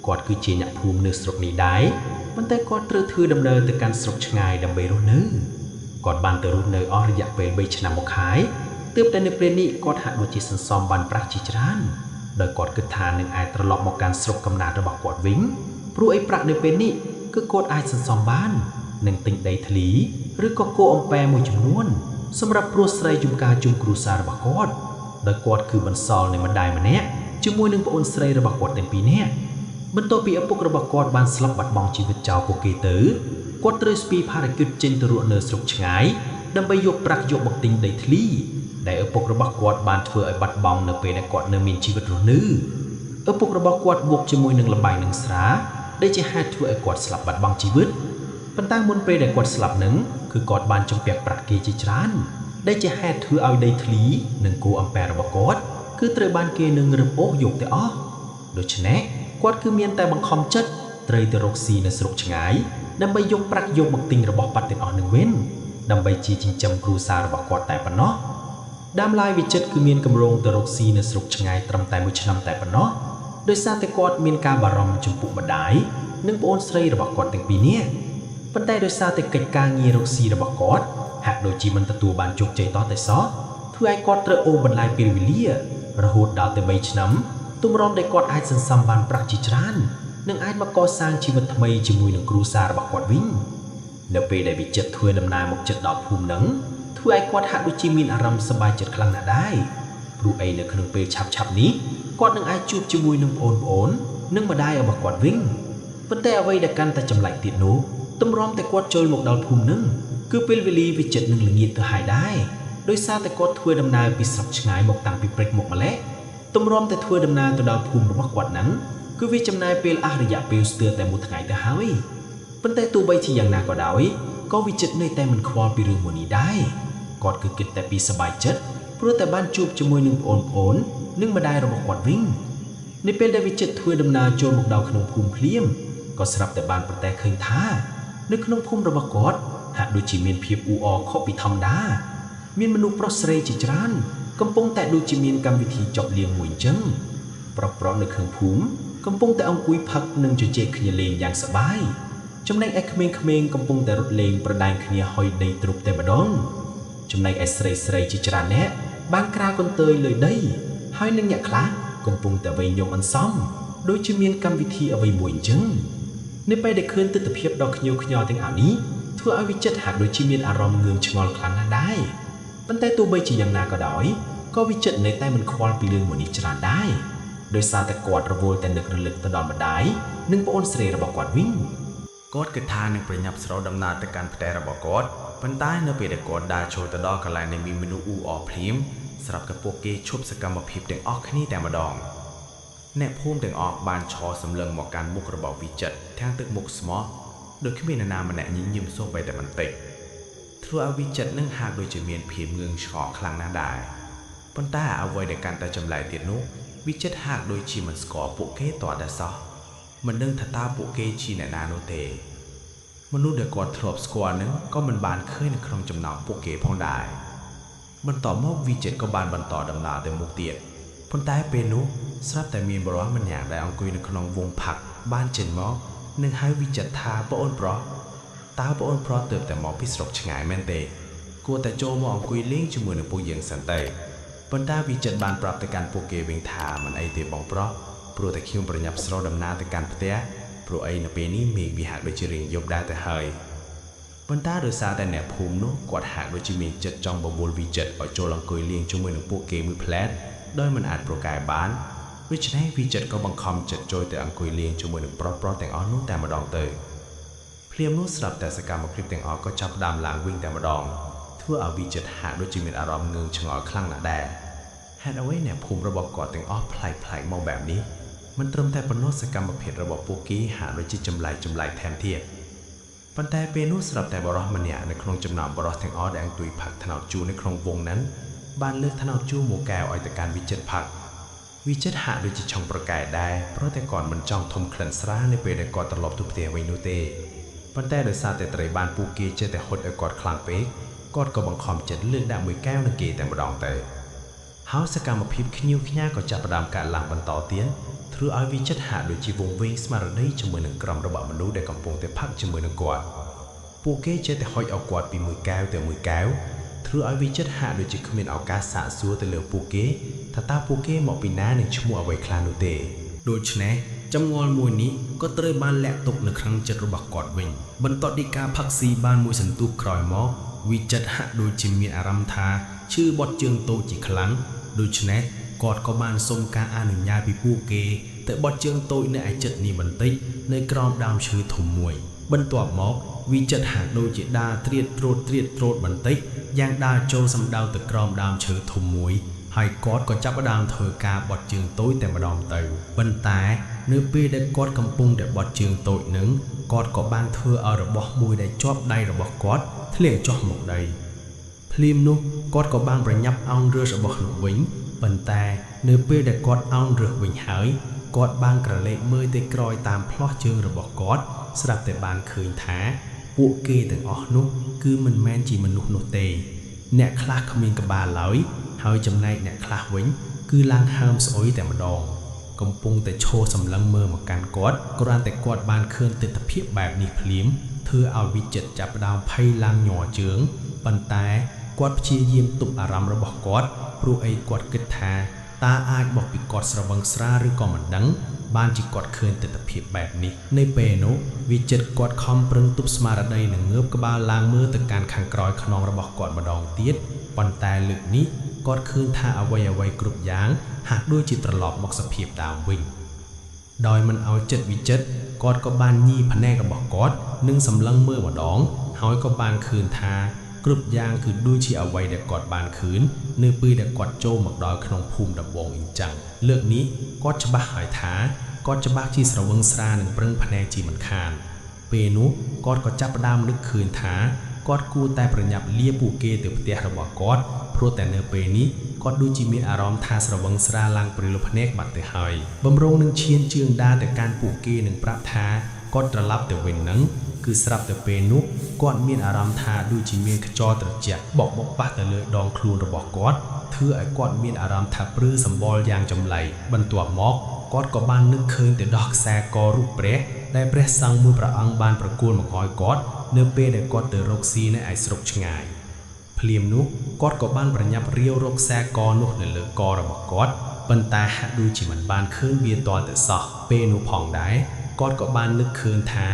គាត់គឺជាអ្នកភូមិនៅស្រុកនេះដែរប៉ុន្តែគាត់ត្រូវធ្វើដំណើរទៅកាន់ស្រុកឆ្ងាយដើម្បីរស់នៅគាត់បានទៅរស់នៅអស់រយៈពេល3ឆ្នាំមកហើយទើបតែនៅពេលនេះគាត់ហាក់ដូចជាសន្សំបានប្រាក់ជាច្រើនដោយគាត់គិតថានឹងអាចត្រឡប់មកកាន់ស្រុកកំណើតរបស់គាត់វិញព្រោះឯប្រាក់នៅពេលនេះគឺគាត់អាចសន្សំបាននឹងទិញដីធ្លីឬក៏គោអំពែមួយចំនួនសម្រាប់គ្រួសារជំការជុំគ្រួសាររបស់គាត់ដោយគាត់គឺបន្សល់នៃម្ដាយម្នាក់ជាមួយនឹងប្អូនស្រីរបស់គាត់ទាំងពីរនាក់បន្ទាប់ពីឪពុករបស់គាត់បានស្លាប់បាត់បង់ជីវិតចោលពួកគេទៅគាត់ត្រូវស្ពាយភារកិច្ចចេញទៅរស់នៅស្រុកឆ្ងាយដើម្បីយកប្រាក់យកមកទិញដីធ្លីដែលឪពុករបស់គាត់បានធ្វើឲ្យបាត់បង់នៅពេលដែលគាត់នៅមានជីវិតរស់នៅឪពុករបស់គាត់បូកជាមួយនឹងលបាយនឹងស្រាដែលជាហេតុធ្វើឲ្យគាត់ស្លាប់បាត់បង់ជីវិតប៉ុន្តែមុនពេលដែលគាត់ស្លាប់នឹងគឺគាត់បានជំពាក់ប្រាក់គេជាច្រើនដែលជាហេតុធ្វើឲ្យដីធ្លីនិងគោអំពែរបស់គាត់គឺត្រូវបានគេនឹងរឹបអូសយកទៅអស់ដូច្នេះគាត់គឺមានតែបង្ខំចិត្តត្រូវទៅរកស៊ីនៅស្រុកឆ្ងាយដើម្បីយកប្រាក់យកមកទិញរបស់បាត់ទាំងអស់នឹងវិញដើម្បីជាចិញ្ចឹមគ្រួសាររបស់គាត់តែប៉ុណ្ណោះដើមឡើយវិចិត្រគឺមានកម្រងទៅរកស៊ីនៅស្រុកឆ្ងាយត្រឹមតែ1ឆ្នាំតែប៉ុណ្ណោះដោយសារតែគាត់មានការបារម្ភចំពោះម្ដាយនិងប្អូនស្រីរបស់គាត់ទាំងពីរនាក់ប៉ុន្តែដោយសារតែកិច្ចការងាររកស៊ីរបស់គាត់ហាក់ដូចជាមិនទទួលបានជោគជ័យតតែសោះធ្វើឲ្យគាត់ត្រូវអូសបន្លាយពេលវេលារហូតដល់ទៅ3ឆ្នាំទម្រាំដែលគាត់អាចសន្សំបានប្រាក់ជាច្រើននិងអាចមកកសាងជីវិតថ្មីជាមួយនឹងគ្រួសាររបស់គាត់វិញនៅពេលដែលវិចិត្រធ្វើដំណើរមកជិតដល់ភូមិហ្នឹងធ្វើឲ្យគាត់ហាក់ដូចជាមានអារម្មណ៍សប្បាយចិត្តខ្លាំងណាស់ដែរព្រោះអីនៅក្នុងពេលឆាប់នេះគាត់នឹងអាចជួបជាមួយនឹងប្អូននិងម្ដាយរបស់គាត់វិញប៉ុន្តែអ្វីដែលកាន់តែចម្លែកទៀតនោះទម្រាំតែគាត់ចូលមកដល់ភូមិហ្នឹងគឺពេលវេលាវិចិត្រនឹងល្ងាចទៅហើយដែរដោយសារតែគាត់ធ្វើដំណើរពីស្រុកឆ្ងាយមកតាំងពីព្រឹកមកម្ល៉េះទម្រាំតែធ្វើដំណើរទៅដល់ភូមិរបស់គាត់ហ្នឹងគឺវាចំណាយពេលអស់រយៈពេលស្ទើរតែ1ថ្ងៃទៅហើយប៉ុន្តែទោះបីជាយ៉ាងណាក៏ដោយក៏វិចិត្រនៅតែមិនខ្វល់ពីរឿងមួយនេះដែរគាត់គឺគិតតែពីសប្បាយចិត្តព្រោះតែបានជួបជាមួយនឹងប្អូននិងម្ដាយរបស់គាត់វិញនៅពេលដែលវិចិត្រធ្វើដំណើរចូលមកដល់ក្នុងភូមិភ្លាមក៏ស្រាប់តែបានប្រទះឃើញថានៅក្នុងភូមិរបស់គាត់ហាក់ដូចជាមានភាពអ៊ូអរខុសពីធម្មតាមានមនុស្សប្រុសស្រីជាច្រើនកំពុងតែដូចជាមានកម្មវិធីចប់លៀងមួយអញ្ចឹងប្រុសនៅក្នុងភូមិកំពុងតែអង្គុយផឹកនិងជជែកគ្នាលេងយ៉ាងសប្បាយចំណែកឯក្មេងៗកំពុងតែរត់លេងប្រដែងគ្នាហុយដីទ្រុបតែម្ដងចំណែកឯស្រីជាច្រើនអ្នកបានក្រាលកន្ទើយលើដីហើយនឹងអ្នកខ្លះកំពុងតែវែងញោមអន្សំដូចជាមានកម្មវិធីអ្វីមួយអញ្ចឹងនៅពេលដែលឃើញទិដ្ឋភាពដ៏ខ្ញៀវខ្ញ័រទាំងអស់នេះធ្វើឲ្យវិចិត្រហាក់ដូចជាមានអារម្មណ៍ងឿងឆ្ងល់ខ្លាំងណាស់ដែរប៉ុន្តែទោះបីជាយ៉ាងណាក៏ដោយក៏វិចិត្រនៅតែមិនខ្វល់ពីរឿងមួយនេះច្រើនដែរដោយសារតែគាត់រវល់តែនឹករលឹកទៅដល់ម្ដាយនិងប្អូនស្រីរបស់គាត់វិញគាត់គិតថានឹងប្រញាប់ស្រូវដំណើរទៅកាន់ផ្ទះរបស់គាត់ប៉ុន្តែនៅពេលដែលគាត់ដើរចូលទៅដល់កន្លែងដែលមានមនុស្សអ៊ូអរភ្លាមស្រាប់តែពួកគេឈប់សកម្មភាពទាំងអស់គ្នាតែម្ដងអ្នកភូមិទាំងអស់បានឈរសម្លឹងមកកាន់មុខរបស់វិចិត្រទាំងទឹកមុខស្មោះដោយគ្មាននរណាម្នាក់ញញឹមសូម្បីតែបន្តិចធ្វើឲ្យវិចិត្រនឹងហាក់ដូចជាមានភាពងឿងឆ្ងល់ខ្លាំងណាស់ដែរប៉ុន្តែអ្វីដែលកាន់តែចម្លែកទៀតនោះវិចិត្រហាក់ដូចជាមិនស្គាល់ពួកគេតតែសោះ មិនដឹងថាតើពួកគេជាអ្នកណានោះទេមនុស្សដែលគាត់ធ្លាប់ស្គាល់នឹងក៏មិនបានឃើញនៅក្នុងចំណោមពួកគេផងដែរបន្ទាប់មក V7 ក៏បានបន្តដំណើរទៅមុខទៀតប៉ុន្តែពេលនោះស្រាប់តែមានបរិយាម្នាក់ដែលអង្គុយនៅក្នុងវងផាក់បានចេញមកនិងហៅ V7 ថាប្អូនប្រុសតើប្អូនប្រុសទើបតែមកពីស្រុកឆ្ងាយមែនទេគួរតែចូលមកអង្គុយលេងជាមួយនឹងពួកយើងសិនទៅប៉ុន្តែ V7 បានប្រាប់ទៅកាន់ពួកគេវិញថាមិនអីទេបងប្រុសព្រោះតែខ្ញុំប្រញាប់ស្រោដំណើរទៅកាន់ផ្ទះព្រោះអីនៅពេលនេះមេឃវាហាក់ដូចជារៀងយប់ដែរទៅហើយប៉ុន្តែដោយសារតែអ្នកភូមិនោះគាត់ហាក់ដូចជាមានចិត្តចង់បបួល V7 ឲ្យចូលអង្គុយលេងជាមួយនឹងពួកគេមួយផ្លែតដោយមិនអាចប្រកែកបានដូច្នេះ V7 ក៏បង្ខំចិត្តចូលទៅអង្គុយលេងជាមួយនឹងប្រុសៗទាំងអស់នោះតែម្ដងទៅភ្លាមនោះស្រាប់តែសកម្មភាពទាំងអស់ក៏ចាប់ផ្ដើមឡើងវិញតែម្ដងធ្វើឲ្យ V7 ហាក់ដូចជាមានអារម្មណ៍ងឿងឆ្ងល់ខ្លាំងណាស់ដែរហេតុអ្វីអ្នកភូមិរបស់គាត់ទាំងអស់ប្លែកៗមកបែបនេះមិនត្រឹមតែប៉ុណ្ណោះសកម្មភាពរបស់ពួកគេហាក់ដូចជាចម្លែកថែមទៀតប៉ុន្តែពេលនោះស្រាប់តែបរិសម្នាក់នៅក្នុងចំណោមបរិសទាំងអស់ដែលអង្គុយផឹកថ្នោតជូរនៅក្នុងវងนั้นបានលើកថ្នោតជូរមកកែវឲ្យទៅកាន់ V7 ផឹក V7 ហាក់ដូចជាចង់ប្រកែកដែរព្រោះតែគាត់មិនចង់ធំក្លិនស្រានៅពេលដែលគាត់ត្រឡប់ទៅផ្ទះវិញនោះទេប៉ុន្តែដោយសារតែត្រីបានពួកគេចេះតែហត់ឲ្យគាត់ខ្លាំងពេកគាត់ក៏បង្ខំចិត្តលើកដាក់មួយកែវនឹងគេតែម្ដងទៅហើយសកម្មភាពខ្ញៀវខ្ញាក៏ចាប់ផ្ដើមកើតឡើងបន្តទៀតធ្វើឲ្យ V7 ហាក់ដូចជាវង្វេងស្មារតីជាមួយនឹងក្រុមរបស់មនុស្សដែលកំពុងតែផឹកជាមួយនឹងគាត់ពួកគេចេះតែហុចឲ្យគាត់ពីមួយកែវទៅមួយកែវធ្វើឲ្យ V7 ហាក់ដូចជាគ្មានឱកាសសាកសួរទៅលើពួកគេថាតើពួកគេមកពីណានិងឈ្មោះអ្វីខ្លះនោះទេដូច្នេះចម្ងល់មួយនេះក៏ត្រូវបានលាក់ទុកនៅក្នុងចិត្តរបស់គាត់វិញបន្ទាប់ពីការផឹកស៊ីបានមួយសន្ទុះក្រោយមក V7 ហាក់ដូចជាមានអារម្មណ៍ថាឈឺបត់ជើងតូចជាខ្លាំងដូច្នេះគាត់ក៏បានសុំការអនុញ្ញាតពីពួកគេទៅបត់ជើងតូចនៅឯជិតនេះបន្តិចនៅក្រោមដើមឈើធំមួយបន្ទាប់មក V7 ហាក់ដូចជាដើរត្រៀតត្រោតបន្តិចយ៉ាងដើរចូលសម្ដៅទៅក្រោមដើមឈើធំមួយហើយគាត់ក៏ចាប់ផ្ដើមធ្វើការបត់ជើងតូចតែម្ដងទៅប៉ុន្តែនៅពេលដែលគាត់កំពុងតែបត់ជើងតូចនឹងគាត់ក៏បានធ្វើឲ្យរបស់មួយដែលជាប់ដៃរបស់គាត់ធ្លាក់ចុះមកដីភ្លាមនោះគាត់ក៏បានប្រញាប់អោនរើសរបស់នោះវិញប៉ុន្តែនៅពេលដែលគាត់អោនរើសវិញហើយគាត់បានក្រឡេកមើលទៅក្រោយតាមផ្លោះជើងរបស់គាត់ស្រាប់តែបានឃើញថាពួកគេទាំងអស់នោះគឺមិនមែនជាមនុស្សនោះទេអ្នកខ្លះគ្មានក្បាលឡើយហើយចំណែកអ្នកខ្លះវិញគឺឡើងហើមស្អុយតែម្ដងកំពុងតែឈរសម្លឹងមើលមកកាន់គាត់គ្រាន់តែគាត់បានឃើញទិដ្ឋភាពបែបនេះភ្លាមធ្វើឲ្យ V7 ចាប់ផ្ដើមភ័យឡើងញ័រជើងប៉ុន្តែគាត់ព្យាយាមទប់អារម្មណ៍របស់គាត់ព្រោះអីគាត់គិតថាតើអាចបោះពីគាត់ស្រវឹងស្រាឬក៏មិនដឹងបានជាគាត់ឃើញទិដ្ឋភាពបែបនេះនៅពេលនោះ V7 គាត់ខំប្រឹងទប់ស្មារតីនិងងើបក្បាលឡើងមើលទៅកាន់ខាងក្រោយខ្នងរបស់គាត់ម្ដងទៀតប៉ុន្តែលើកនេះគាត់ឃើញថាអ្វីគ្រប់យ៉ាងហាក់ដូចជាត្រឡប់មកសភាពដើមវិញដោយមិនឲ្យចិត្ត V7 គាត់ក៏បានញីភ្នែករបស់គាត់និងសម្លឹងមើលម្ដងហើយក៏បានឃើញថាគ្រប់យ៉ាងគឺដូចជាអ្វីដែលគាត់បានឃើញនៅពេលដែលគាត់ចូលមកដល់ក្នុងភូមិដំបងអ៊ីចឹងលើកនេះគាត់ច្បាស់ហើយថាគាត់ច្បាស់ជាស្រវឹងស្រានិងប្រឹងភ្នែកជាមិនខានពេលនោះគាត់ក៏ចាប់ផ្ដើមនឹកឃើញថាគាត់គួរតែប្រញាប់លាពួកគេទៅផ្ទះរបស់គាត់ព្រោះតែនៅពេលនេះគាត់ដូចជាមានអារម្មណ៍ថាស្រវឹងស្រាឡើងព្រិលភ្នែកបាត់ទៅហើយបំរុងនឹងឈានជើងដើរទៅកាន់ពួកគេនិងប្រាប់ថាគាត់ត្រឡប់ទៅវិញនឹងគឺស្រាប់តែពេលនោះគាត់មានអារម្មណ៍ថាដូចជាមានខ្យល់ត្រជាក់បក់ប៉ះទៅលើដងខ្លួនរបស់គាត់ធ្វើឲ្យគាត់មានអារម្មណ៍ថាព្រឺសម្បល់យ៉ាងចម្លែកបន្ទាប់មកគាត់ក៏បាននឹកឃើញទៅដល់ខ្សែករូបព្រះដែលព្រះសង្ឃមួយព្រះអង្គបានប្រគល់មកឲ្យគាត់នៅពេលដែលគាត់ទៅរកស៊ីនៅឯស្រុកឆ្ងាយភ្លាមនោះគាត់ក៏បានប្រញាប់រាវរកខ្សែកនោះនៅលើករបស់គាត់ប៉ុន្តែហាក់ដូចជាមិនបានឃើញវាទាល់តែសោះពេលនោះផងដែរគាត់ក៏បាននឹកឃើញថា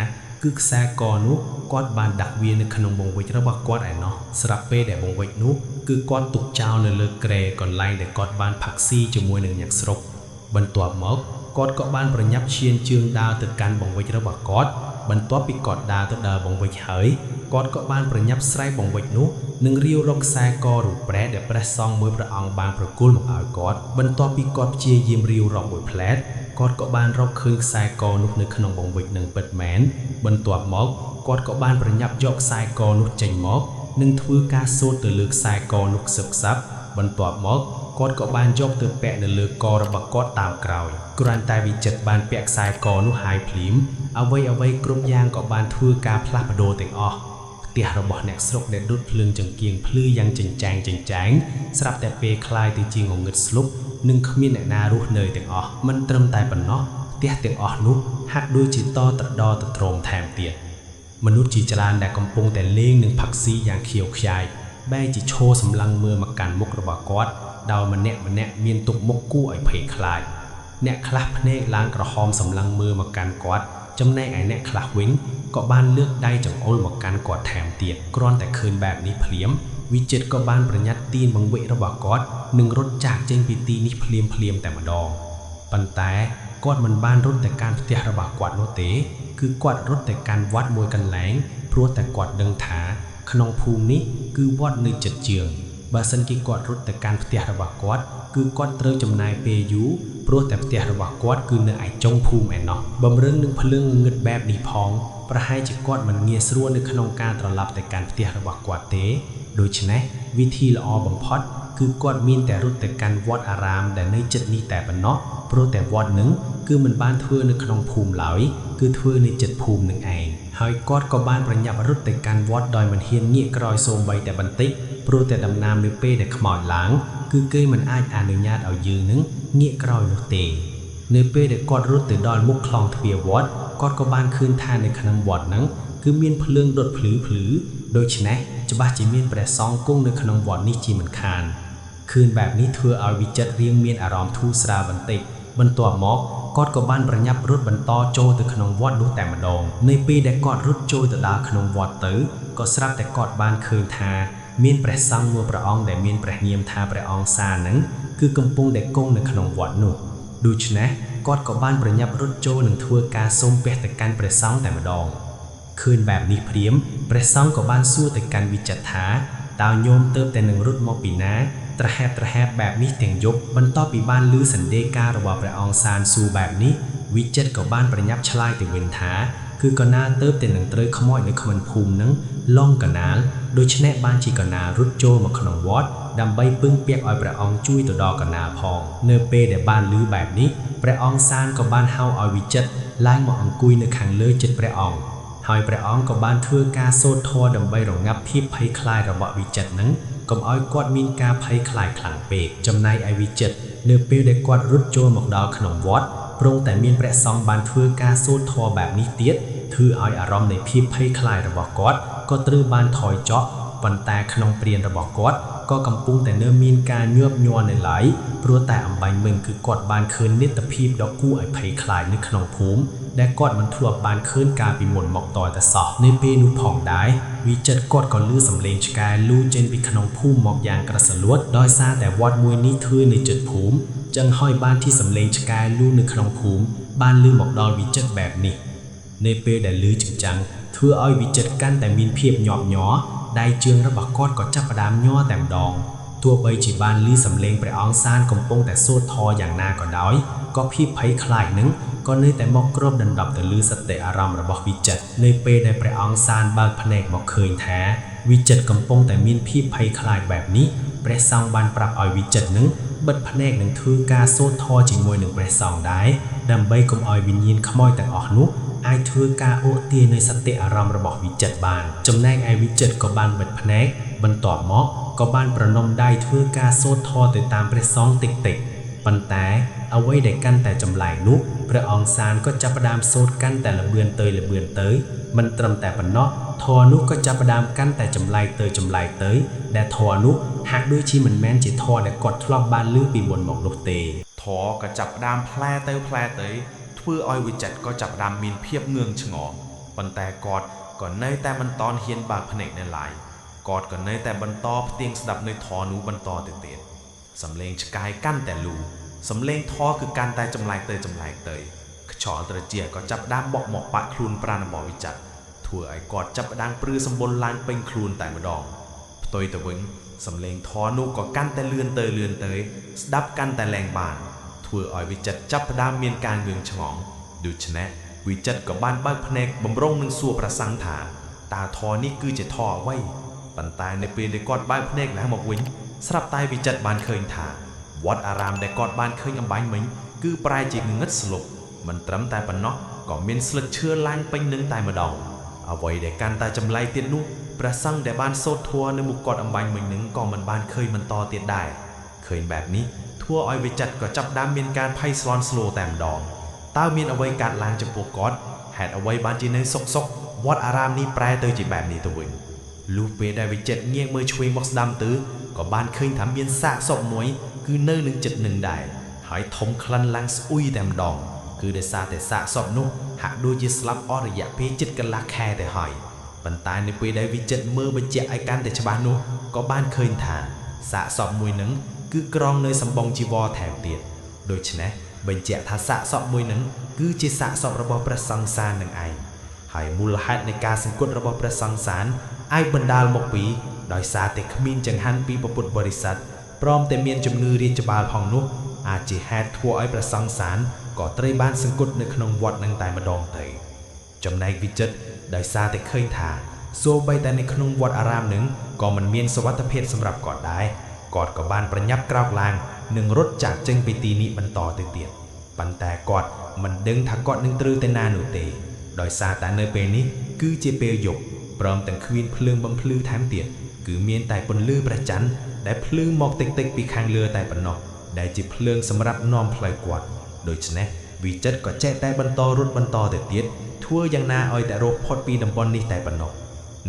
គឺខ្សែកនោះគាត់បានដាក់វានៅក្នុងបង្វិចរបស់គាត់ឯណោះស្រាប់ពេលដែលបង្វិចនោះគឺគាត់ទុកចោលនៅលើគ្រែកន្លែងដែលគាត់បានផឹកស៊ីជាមួយនឹងអ្នកស្រុកបន្ទាប់មកគាត់ក៏បានប្រញាប់ឈានជើងដើរទៅកាន់បង្វិចរបស់គាត់បន្ទាប់ពីគាត់ដើរទៅដល់បង្វិចហើយគាត់ក៏បានប្រញាប់ស្រែកបង្វិចនោះនិងរាវរកខ្សែករូបព្រះដែលព្រះសង្ឃមួយព្រះអង្គបានប្រគល់មកឲ្យគាត់បន្ទាប់ពីគាត់ព្យាយាមរាវរកមួយផ្លែតគាត់ក៏បានរកឃើញខ្សែកនោះនៅក្នុងបង្វិចនឹងពិតមែនបន្ទាប់មកគាត់ក៏បានប្រញាប់យកខ្សែកនោះចេញមកនិងធ្វើការសូត្រទៅលើខ្សែកនោះខ្សឹបខ្សាប់បន្ទាប់មក គាត់ក៏បានយកទៅពាក់នៅលើករបស់គាត់តាមក្រោយគ្រាន់តែវិចិត្របានពាក់ខ្សែកនោះហើយភ្លាមអ្វីគ្រប់យ៉ាងក៏បានធ្វើការផ្លាស់ប្ដូរទាំងអស់ផ្ទះរបស់អ្នកស្រុកដែលដុតភ្លើងចង្គៀងភ្លឺយ៉ាងចិញ្ចាងស្រាប់តែពេលคล้ายទៅជាងងឹតស្លុបនិងគ្មានអ្នកណារស់នៅទាំងអស់មិនត្រឹមតែប៉ុណ្ណោះផ្ទះទាំងអស់នោះហាក់ដូចជាតត្រោមថែមទៀតមនុស្សជាច្រើនដែលកំពុងតែលេងនឹងផឹកស៊ីយ៉ាងខៀវខ្ចាយបែរជាឈរសម្លឹងមើលមកកាន់មុខរបស់គាត់ដោយម្នាក់មានទុកមុខគួរឲ្យភ័យខ្លាចអ្នកខ្លះភ្នែកឡើងក្រហមសម្លឹងមើលមកកាន់គាត់ចំណែកឯអ្នកខ្លះវិញក៏បានលើកដៃចង្អុលមកកាន់គាត់ថែមទៀតគ្រាន់តែឃើញបែបនេះភ្លាមវិចិត្រក៏បានប្រញាប់ទាញបង្វិចរបស់គាត់និងរត់ចាកចេញពីទីនេះភ្លាមតែម្ដងប៉ុន្តែគាត់មិនបានរត់ទៅកាន់ផ្ទះរបស់គាត់នោះទេគឺគាត់រត់ទៅកាន់វត្តមួយកន្លែងព្រោះតែគាត់ដឹងថាក្នុងភូមិនេះគឺវត្តនៅជិតជាងបើសិនជាគាត់រត់ទៅកាន់ផ្ទះរបស់គាត់គឺគាត់ត្រូវចំណាយពេលយូរព្រោះតែផ្ទះរបស់គាត់គឺនៅឯចុងភូមិឯណោះបំរើនឹងភ្លើងងឹតបែបនេះផងប្រហែលជាគាត់មិនងាយស្រួលនៅក្នុងការត្រឡប់ទៅកាន់ផ្ទះរបស់គាត់ទេដូច្នេះវិធីល្អបំផុតគឺគាត់មានតែរត់ទៅកាន់វត្តអារាមដែលនៅជិតនេះតែប៉ុណ្ណោះព្រោះតែវត្តនឹងគឺមិនបានធ្វើនៅក្នុងភូមិឡើយគឺធ្វើនៅជិតភូមិនឹងឯងហើយគាត់ក៏បានប្រញាប់រត់ទៅកាន់វត្តដោយមិនហ៊ានងាកក្រោយសូម្បីតែបន្តិចព្រោះតែដំណាមនៅពេលដែលខ្មោចឡើងគឺគេមិនអាចអនុញ្ញាតឲ្យយើងនឹងងាកក្រោយនោះទេនៅពេលដែលគាត់រត់ទៅដល់មុខខ្លងទ្វារវត្តគាត់ក៏បានឃើញថានៅក្នុងវត្តហ្នឹងគឺមានភ្លើងដុតភ្លឺដូច្នេះច្បាស់ជាមានព្រះសង្ឃគង់នៅក្នុងវត្តនេះជាមិនខានឃើញបែបនេះធ្វើឲ្យវិចិត្ររៀងមានអារម្មណ៍ធូរស្រាលបន្តិចបន្ទាប់មកគាត់ក៏បានប្រញាប់រត់បន្តចូលទៅក្នុងវត្តនោះតែម្ដងនៅពេលដែលគាត់រត់ចូលទៅដល់ក្នុងវត្តទៅក៏ស្រាប់តែគាត់បានឃើញថាមានព្រះសង្ឃមួយព្រះអង្គដែលមានព្រះនាមថាព្រះអង្គសានឹងគឺកំពុងតែគង់នៅក្នុងវត្តនោះដូច្នេះគាត់ក៏បានប្រញាប់រត់ចូលនិងធ្វើការសូមពះទៅកាន់ព្រះសង្ឃតែម្ដងឃើញបែបនេះព្រាមព្រះសង្ឃក៏បានសួរទៅកាន់វិចិត្រថាតើញោមទៅតែនឹងរត់មកពីណាត្រហែបបែបនេះទាំងយប់បន្ទាប់ពីបានឮសន្ទេការរបស់ព្រះអង្គសានសួរបែបនេះវិចិត្រក៏បានប្រញាប់ឆ្លើយទៅវិញថាគឺកណាលទៅតែនឹងត្រូវខ្មោចនៅក្មិនភូមិនឹងឡងកណាលដូច្នេះបានជាកណាលរត់ចូលមកក្នុងវត្តដើម្បីពឹងពាក់ឲ្យព្រះអង្គជួយទៅដល់កណាលផងនៅពេលដែលបានឮបែបនេះព្រះអង្គសានក៏បានហៅឲ្យវិចិត្រឡើងមកអង្គុយនៅខាងលើជិតព្រះអង្គហើយព្រះអង្គក៏បានធ្វើការសូត្រធម៌ដើម្បីរងាប់ភាពភ័យខ្លាចរបស់វិចិត្រនឹងកុំឲ្យគាត់មានការភ័យខ្លាចខ្លាំងពេកចំណែកឯវិចិត្រនៅពេលដែលគាត់រត់ចូលមកដល់ក្នុងវត្តព្រមតែមានព្រះសង្ឃបានធ្វើការសូត្រធម៌បែបនេះទៀតធ្វើឲ្យអារម្មណ៍នៃភាពភ័យខ្លាចរបស់គាត់ក៏ត្រូវបានថយចុះប៉ុន្តែក្នុងព្រានរបស់គាត់ក៏កំពុងតែនៅមានការញាប់ញ័រនៅឡើយព្រោះតែអំបញ្ញមិញគឺគាត់បានឃើញនិទ្ធភាពដ៏គួរឲ្យភ័យខ្លាចនៅក្នុងភូមិដែលគាត់មិនធ្លាប់បានឃើញកាលពីមុនមកតតែសោះនៅពេលនោះផងដែរវិចិត្រគាត់ក៏ឮសំឡេងឆ្កែលូចេញពីក្នុងភូមិមកយ៉ាងក្រសលួតដោយសារតែវត្តមួយនេះធ្វើនៅជិតភូមិចឹងហើយបានជាសំឡេងឆ្កែលូនៅក្នុងភូមិបានឮមកដល់វិចិត្របែបនេះនៅពេលដែលឮចឹងចាំងធ្វើឲ្យវិចិត្រកាន់តែមានភាពញាប់ញ័រដៃជើងរបស់គាត់ក៏ចាប់ផ្ដើមញ័រតែម្ដងទោះបីជាបានឮសំឡេងព្រះអង្គសានកំពុងតែសូត្រធម៌យ៉ាងណាក៏ដោយក៏ភាពភ័យខ្លាចនឹងក៏នៅតែមកគ្របដណ្ដប់ទៅលើសតិអារម្មណ៍របស់វិចិត្រនៅពេលដែលព្រះអង្គសានបើកភ្នែកមកឃើញថាវិចិត្រកំពុងតែមានភាពភ័យខ្លាចបែបនេះព្រះសង្ឃបានប្រាប់ឲ្យវិចិត្រនឹងបិទភ្នែកនិងធ្វើការសូត្រធម៌ជាមួយនឹងព្រះសង្ឃដែរដើម្បីកុំឲ្យវិញ្ញាណខ្មោចទាំងអស់នោះអាចធ្វើការអូសទាញនៅសតិអារម្មណ៍របស់វិចិត្របានចំណែកឯវិចិត្រក៏បានបិទភ្នែកបន្ទាប់មកក៏បានប្រណម្យដៃធ្វើការសូត្រធម៌ទៅតាមព្រះសង្ឃតិចប៉ុន្តែអ្វីដែលកាន់តែចម្លែកនោះព្រះអង្គសានក៏ចាប់ផ្ដើមសូត្រកាន់តែល្បឿនទៅមិនត្រឹមតែប៉ុណ្ណោះធម៌នោះក៏ចាប់ផ្ដើមកាន់តែចម្លែកទៅដែលធម៌នោះហាក់ដូចជាមិនមែនជាធម៌ដែលគាត់ធ្លាប់បានឮពីមុនមកនោះទេធម៌ក៏ចាប់ផ្ដើមផ្លែទៅធ្វើឲ្យវិចិត្រក៏ចាប់ផ្ដើមមានភាពងឿងឆ្ងល់ប៉ុន្តែគាត់ក៏នៅតែមិនតន់ហ៊ានបើកភ្នែកនៅឡើយគាត់ក៏នៅតែបន្តផ្ទៀងស្ដាប់នៅធម៌នោះបន្តទៅទៀតសំឡេងឆ្កែកាន់តែលូសំឡេងធម៌គឺកាន់តែចម្លែកទៅខ្យល់ត្រជាក៏ចាប់ផ្ដើមបក់មកបាក់ខ្លួនប្រាណរបស់វិចិត្រធ្វើឲ្យគាត់ចាប់ផ្ដើមព្រឺសម្បុរឡើងពេញខ្លួនតែម្ដងផ្ទុយទៅវិញសំឡេងធម៌នោះក៏កាន់តែលឿនទៅស្ដាប់កាន់តែលែងបានធ្វើឲ្យវិចិត្រចាប់ផ្ដើមមានការងឿងឆ្ងល់ដូច្នេះវិចិត្រក៏បានបើកភ្នែកបំរុងនឹងសួរព្រះសង្ឃថាតើធម៌នេះគឺជាធម៌អ្វីប៉ុន្តែនៅពេលដែលគាត់បើកភ្នែកឡើងមកវិញស្រាប់តែវិចិត្របានឃើញថា វត្តអារាមដែលគាត់បានឃើញអំបញ្ញមិញគឺប្រែជាងងឹតស្លុបមិនត្រឹមតែប៉ុណ្ណោះក៏មានស្លឹកឈើឡើងពេញនឹងតែម្ដងអ្វីដែលកាន់តែចម្លែកទៀតនោះព្រះសង្ឃដែលបានសូត្រធម៌នៅមុខគាត់អំបញ្ញមិញនឹងក៏មិនបានឃើញបន្តទៀតដែរឃើញបែបនេះធ្វើឲ្យវិចិត្រក៏ចាប់ដើមមានការភ័យស្លន់ស្លោតែម្ដងតើមានអ្វីកើតឡើងចំពោះគាត់ហេតុអ្វីបានជានៅសុកវត្តអារាមនេះប្រែទៅជាបែបនេះទៅវិញលុះពេលដែលវិចិត្រងាកមើលឆ្វេងមកស្ដាំទៅក៏បានឃើញថាមានសាកសពមួយគឺនៅនឹងចិត្តនឹងដែរហើយធំក្លិនឡើងស្អុយតែម្ដងគឺដោយសារតែសាកសពនោះហាក់ដូចជាស្លាប់អស់រយៈពេលជិតកន្លះខែទៅហើយប៉ុន្តែនៅពេលដែលវិចិត្រមើលបញ្ជាក់ឲ្យកាន់តែច្បាស់នោះក៏បានឃើញថាសាកសពមួយនឹងគឺក្រងនៅសម្បង់ជីវរថែមទៀតដូច្នេះបញ្ជាក់ថាសាកសពមួយនឹងគឺជាសាកសពរបស់ព្រះសង្ឃសាននឹងឯងហើយមូលហេតុនៃការសង្កត់របស់ព្រះសង្ឃសានអាចបណ្ដាលមកពីដោយសារតែគ្មានចង្ហាន់ពីពុទ្ធបរិស័ទព្រមតែមានជំងឺរាតត្បាតផងនោះអាចជាហេតុធ្វើឲ្យព្រះសង្ឃសានក៏ត្រូវបានសង្កត់នៅក្នុងវត្តនឹងតែម្ដងទៅចំណែកវិចិត្រដោយសារតែឃើញថាសូម្បីតែនៅក្នុងវត្តអារាមនឹងក៏មិនមានសុវត្ថិភាពសម្រាប់គាត់ដែរគាត់ក៏បានប្រញាប់ក្រោកឡើងនិងរត់ចាកចេញពីទីនេះបន្តទៅទៀតប៉ុន្តែគាត់មិនដឹងថាគាត់នឹងត្រូវទៅណានោះទេដោយសារតែនៅពេលនេះគឺជាពេលយប់ព្រមទាំងគ្មានភ្លើងបំភ្លឺថែមទៀតគឺមានតែពន្លឺព្រះច័ន្ទដែលភ្លឺមកតិចៗពីខាងលើតែប៉ុណ្ណោះដែលជាភ្លើងសម្រាប់នាំផ្លូវគាត់ដូច្នេះវិចិត្រក៏ចេះតែបន្តរត់បន្តទៅទៀតធ្វើយ៉ាងណាឲ្យតែរកផុតពីតំបន់នេះតែប៉ុណ្ណោះ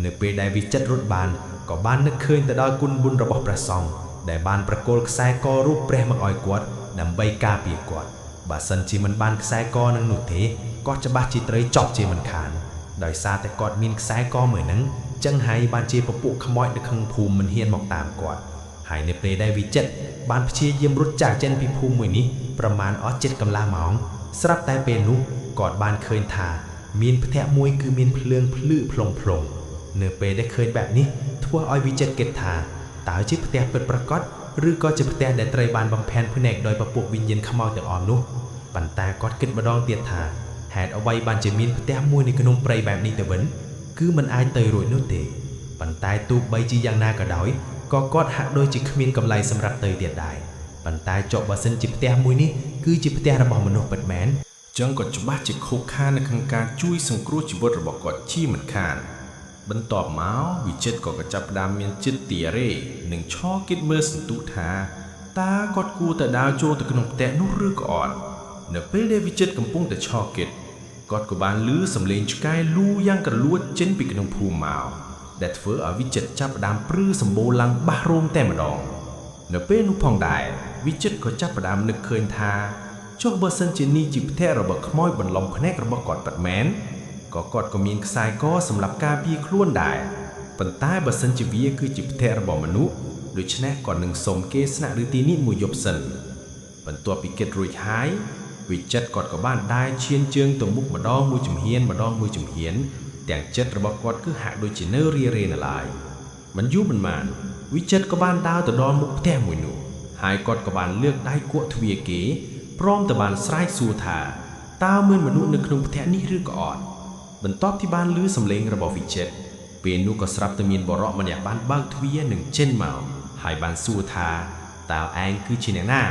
នៅពេលដែលវិចិត្ររត់បានក៏បាននឹកឃើញទៅដល់គុណបុណ្យរបស់ព្រះសង្ឃដែលបានប្រគល់ខ្សែករូបព្រះមកឲ្យគាត់ដើម្បីការពារគាត់បើសិនជាមិនបានខ្សែកនឹងនោះទេគាត់ច្បាស់ជាត្រូវចប់ជាមិនខានដោយសារតែគាត់មានខ្សែកមួយហ្នឹងចឹងហើយបានជាពពួកខ្មោចនៅក្នុងភូមិមិនហ៊ានមកតាមគាត់ហើយនៅពេលដែលវិចិត្របានព្យាយាមរត់ចាកចេញពីភូមិមួយនេះប្រមាណអស់7កន្លះម៉ោងស្រាប់តែពេលនោះគាត់បានឃើញថាមានផ្ទះមួយគឺមានភ្លើងភ្លឺផ្លុងនៅពេលដែលឃើញបែបនេះធ្វើឲ្យវិចិត្រគិតថាតើជាផ្ទះពិតប្រាកដឬក៏ជាផ្ទះដែលត្រូវបានបំភានភ្នែកដោយពពួកវិញ្ញាណខ្មោចទាំងអស់នោះប៉ុន្តែគាត់គិតម្ដងទៀតថាហេតុអ្វីបានជាមានផ្ទះមួយនៅក្នុងព្រៃបែបនេះទៅវិញគឺមិនអាចទៅរួចនោះទេប៉ុន្តែទោះបីជាយ៉ាងណាក៏ដោយក៏គាត់ហាក់ដូចជាគ្មានកន្លែងសម្រាប់ទៅទៀតដែរប៉ុន្តែចុះបើសិនជាផ្ទះមួយនេះគឺជាផ្ទះរបស់មនុស្សពិតមែនចឹងក៏ច្បាស់ជាខុសខាននៅក្នុងការជួយសង្គ្រោះជីវិតរបស់គាត់ជាមិនខានបន្ទាប់មកវិចិត្រក៏ចាប់ផ្ដើមមានចិត្តទារេនិងឈរគិតមើលសន្ទុះថាតើគាត់គួរតែដើរចូលទៅក្នុងផ្ទះនោះឬក៏អត់នៅពេលដែលវិចិត្រកំពុងតែឈរគិតគាត់ក៏បានឮសំឡេងឆ្កែលូយ៉ាងក្រលួចចេញពីក្នុងភូមិមកដែលធ្វើឲ្យវិចិត្រចាប់ផ្ដើមព្រឺសម្បូរឡើងបះរោមតែម្ដងនៅពេលនោះផងដែរវិចិត្រក៏ចាប់ផ្ដើមនឹកឃើញថាចុះបើសិនជានេះជាផ្ទះរបស់ខ្មោចបន្លំភ្នែករបស់គាត់ពិតមែនក៏គាត់ក៏មានខ្សែកសម្រាប់ការពារខ្លួនដែរប៉ុន្តែបើសិនជាវាគឺជាផ្ទះរបស់មនុស្សដូច្នេះគាត់នឹងសុំគេស្នាក់ឬទីនេះមួយយប់សិនបន្ទាប់ពីគិតរួចហើយវិចិត្រគាត់ក៏បានដើរឈានជើងទៅមុខម្ដងមួយជំហានទាំងចិត្តរបស់គាត់គឺហាក់ដូចជានៅរារេនៅឡើយមិនយូរប៉ុន្មានវិចិត្រក៏បានដើរទៅដល់មុខផ្ទះមួយនោះហើយគាត់ក៏បានលើកដៃគក់ទ្វារគេព្រមទាំងបានស្រែកសួរថាតើមានមនុស្សនៅក្នុងផ្ទះនេះឬក៏អត់បន្ទាប់ពីបានឮសំឡេងរបស់វិចិត្រពេលនោះក៏ស្រាប់តែមានបរិសម្នាក់បានបើកទ្វារនិងចេញមកហើយបានសួរថាតើឯងគឺជាអ្នកណា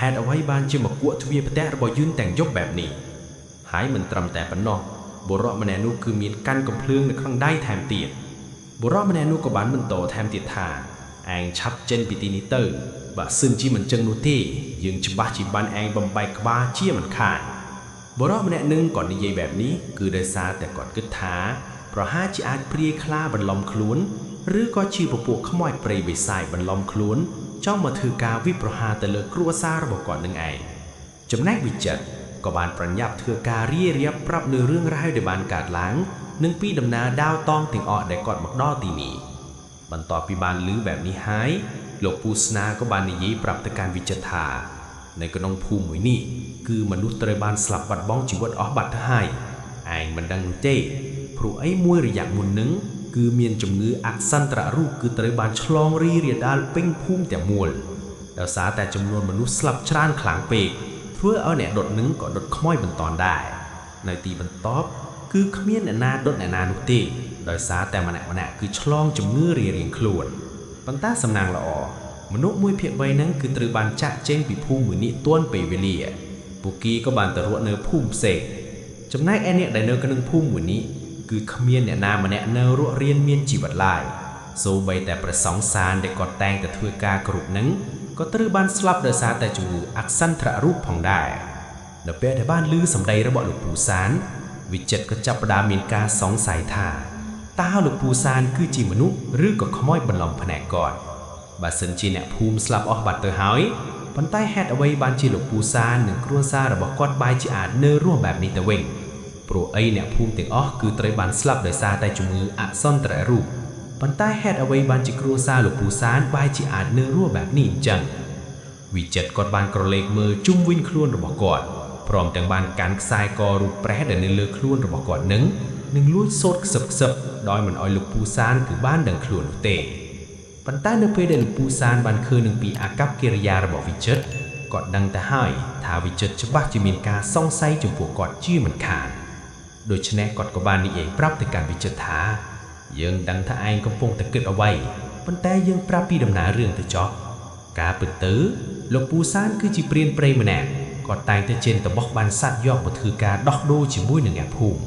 ហេតុអ្វីបានជាមកគក់ទ្វារផ្ទះរបស់យើងទាំងយប់បែបនេះហើយមិនត្រឹមតែប៉ុណ្ណោះបុរសម្នាក់នោះគឺមានកាន់កំភ្លើងនៅក្នុងដៃថែមទៀតបុរសម្នាក់នោះក៏បានបន្តថែមទៀតថាឯងឆាប់ចេញពីទីនេះទៅបើសិនជាមិនចឹងនោះទេយើងច្បាស់ជាបានឯងបំបែកក្បាលជាមិនខានបុរសម្នាក់នឹងក៏និយាយបែបនេះគឺដោយសារតែគាត់គិតថាប្រហែលជាអាចព្រាយខ្លាបន្លំខ្លួនឬក៏ជាពពួកខ្មោចព្រៃបិសាចបន្លំខ្លួនចង់មកធ្វើការវិប្រហារទៅលើគ្រួសាររបស់គាត់នឹងឯងចំណែកវិចិត្រក៏បានប្រញាប់ធ្វើការរារាបប្រាប់នៅរឿងរ៉ាវដែលបានកើតឡើងនិងពីដំណើរដាវតងទាំងអស់ដែលគាត់មកដល់ទីនេះបន្ទាប់ពីបានឮបែបនេះហើយលោកពូស្នាក៏បាននិយាយប្រាប់ទៅកាន់វិចិត្រថានៅក្នុងភូមិមួយនេះគឺមនុស្សត្រូវបានស្លាប់បាត់បង់ជីវិតអស់បាត់ទៅហើយឯងមិនដឹងនោះទេព្រោះអីមួយរយៈមុននឹងគឺមានជំងឺអសន្ត្ររូបគឺត្រូវបានឆ្លងរីរាលដាលពេញភូមិទាំងមូលដោយសារតែចំនួនមនុស្សស្លាប់ច្រើនខ្លាំងពេកធ្វើឲ្យអ្នកដុតនឹងក៏ដុតខ្មោចបន្តដែរនៅទីបន្ទាប់គឺគ្មានអ្នកណាដុតអ្នកណានោះទេដោយសារតែម្នាក់គឺឆ្លងជំងឺរៀងៗខ្លួនប៉ុន្តែសំណាងល្អ มนุษย์មួយភាគ3ហ្នឹងគឺត្រូវបានចាក់ចេញពីភូមិមួយនេះទាន់ពេលវេលាពួកគេក៏បានទៅរស់នៅភូមិផ្សេងចំណែកឯអ្នកដែលនៅក្នុងភូមិមួយនេះគឺគ្មានអ្នកណាម្នាក់នៅរស់រៀនមានជីវិតឡើយសូម្បីតែព្រះសង្ឃសានដែលគាត់តែងតែធ្វើការគ្រប់ហ្នឹងក៏ត្រូវបានស្លាប់ដោយសារតែជំងឺអក្សន្ត្ររូបផងដែរនៅពេលដែលបានឮសម្ដីរបស់លោកពូសានវិចិត្រក៏ចាប់ផ្ដើមមានការសង្ស័យថាតើលោកពូសានគឺជាមនុស្សឬក៏ខ្មោចបន្លំភ្នែកគាត់បើសិនជាអ្នកភូមិស្លាប់អស់បាត់ទៅហើយប៉ុន្តែហេតុអ្វីបានជាលោកពូសាននិងគ្រួសាររបស់គាត់បែរជាអាចនៅរស់បែបនេះទៅវិញព្រោះអីអ្នកភូមិទាំងអស់គឺត្រូវបានស្លាប់ដោយសារតែជំងឺអសន្ត្ររូបប៉ុន្តែហេតុអ្វីបានជាគ្រួសារលោកពូសានបែរជាអាចនៅរស់បែបនេះអញ្ចឹងវិចិត្រគាត់បានក្រឡេកមើលជុំវិញខ្លួនរបស់គាត់ព្រមទាំងបានកាន់ខ្សែករូបព្រះដែលនៅលើខ្លួនរបស់គាត់នឹងលួចសូត្រខ្សឹបដោយមិនឲ្យលោកពូសានគឺបានដឹងខ្លួននោះទេប៉ុន្តែនៅពេលដែលលោកពូសានបានឃើញនឹងពីអាកប្បកិរិយារបស់វិចិត្រគាត់ដឹងទៅហើយថាវិចិត្រច្បាស់ជាមានការសង្ស័យចំពោះគាត់ជាមិនខានដូច្នេះគាត់ក៏បាននិយាយប្រាប់ទៅកាន់វិចិត្រថាយើងដឹងថាឯងកំពុងតែគិតអ្វីប៉ុន្តែយើងប្រាប់ពីដំណើររឿងទៅចុះការពិតទៅលោកពូសានគឺជាព្រានព្រៃម្នាក់គាត់តែងតែចេញទៅបោះបានសัตว์យកមកធ្វើការដោះដូរជាមួយនឹងអ្នកភូមិ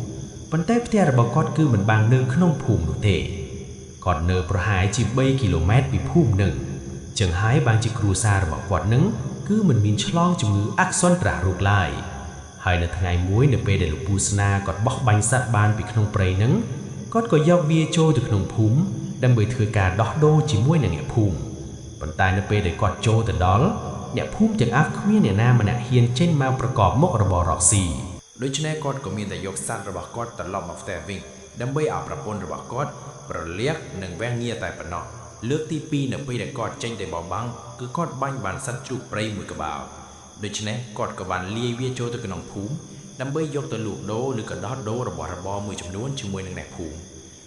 ប៉ុន្តែផ្ទះរបស់គាត់គឺមិនបាននៅក្នុងភូមិនោះទេគាត់នៅប្រហែលជា3គីឡូម៉ែត្រពីភូមិនឹងចឹងហើយបានជាគ្រួសាររបស់គាត់នឹងគឺមិនមានឆ្លងជំងឺអក្សន្ត្ររូបឡើយហើយនៅថ្ងៃមួយនៅពេលដែលលោកពូស្នាគាត់បោះបាញ់សัตว์បានពីក្នុងព្រៃនឹងគាត់ក៏យកវាចូលទៅក្នុងភូមិដើម្បីធ្វើការដោះដូរជាមួយនឹងអ្នកភូមិប៉ុន្តែនៅពេលដែលគាត់ចូលទៅដល់អ្នកភូមិទាំងអស់គ្មានអ្នកណាម្នាក់ហ៊ានចេញមកប្រកបមុខរបររកស៊ីដូច្នេះគាត់ក៏មានតែយកសัตว์របស់គាត់ត្រឡប់មកផ្ទះវិញដើម្បីឲ្យប្រពន្ធរបស់គាត់ប្រលាក់និងវាំងងារតែប៉ុណ្ណោះលើកទី2នៅពេលដែលគាត់ចេញទៅបោះបាំងគឺគាត់បាញ់បានសัตว์ជ្រូកព្រៃមួយក្បាលដូច្នេះគាត់ក៏បានលាយវាចូលទៅក្នុងភូមិដើម្បីយកទៅលក់ដូរឬក៏ដោះដូររបស់របរមួយចំនួនជាមួយនឹងអ្នកភូមិ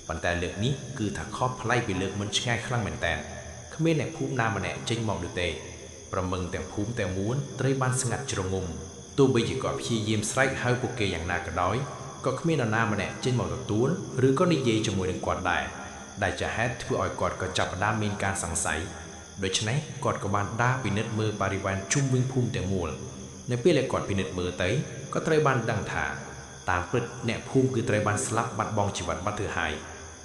ប៉ុន្តែលើកនេះគឺថាខុសប្លែកពីលើកមុនឆ្ងាយខ្លាំងមែនតើគ្មានអ្នកភូមិណាម្នាក់ចេញមកនោះទេប្រមឹងទាំងភូមិទាំងមូលត្រូវបានស្ងាត់ជ្រងំទោះបីជាគាត់ព្យាយាមស្រែកហៅពួកគេយ៉ាងណាក៏ដោយក៏គ្មាននរណាម្នាក់ចេញមកទទួលឬក៏និយាយជាមួយនឹងគាត់ដែរដែលជាហេតុធ្វើឲ្យគាត់ក៏ចាប់ផ្ដើមមានការសង្ស័យដូច្នេះគាត់ក៏បានដើរពិនិត្យមើលបរិវេណជុំវិញភូមិទាំងមូលនៅពេលដែលគាត់ពិនិត្យមើលទៅក៏ត្រូវបានដឹងថាតាមពិតអ្នកភូមិគឺត្រូវបានស្លាប់បាត់បង់ជីវិតបាត់ទៅហើយ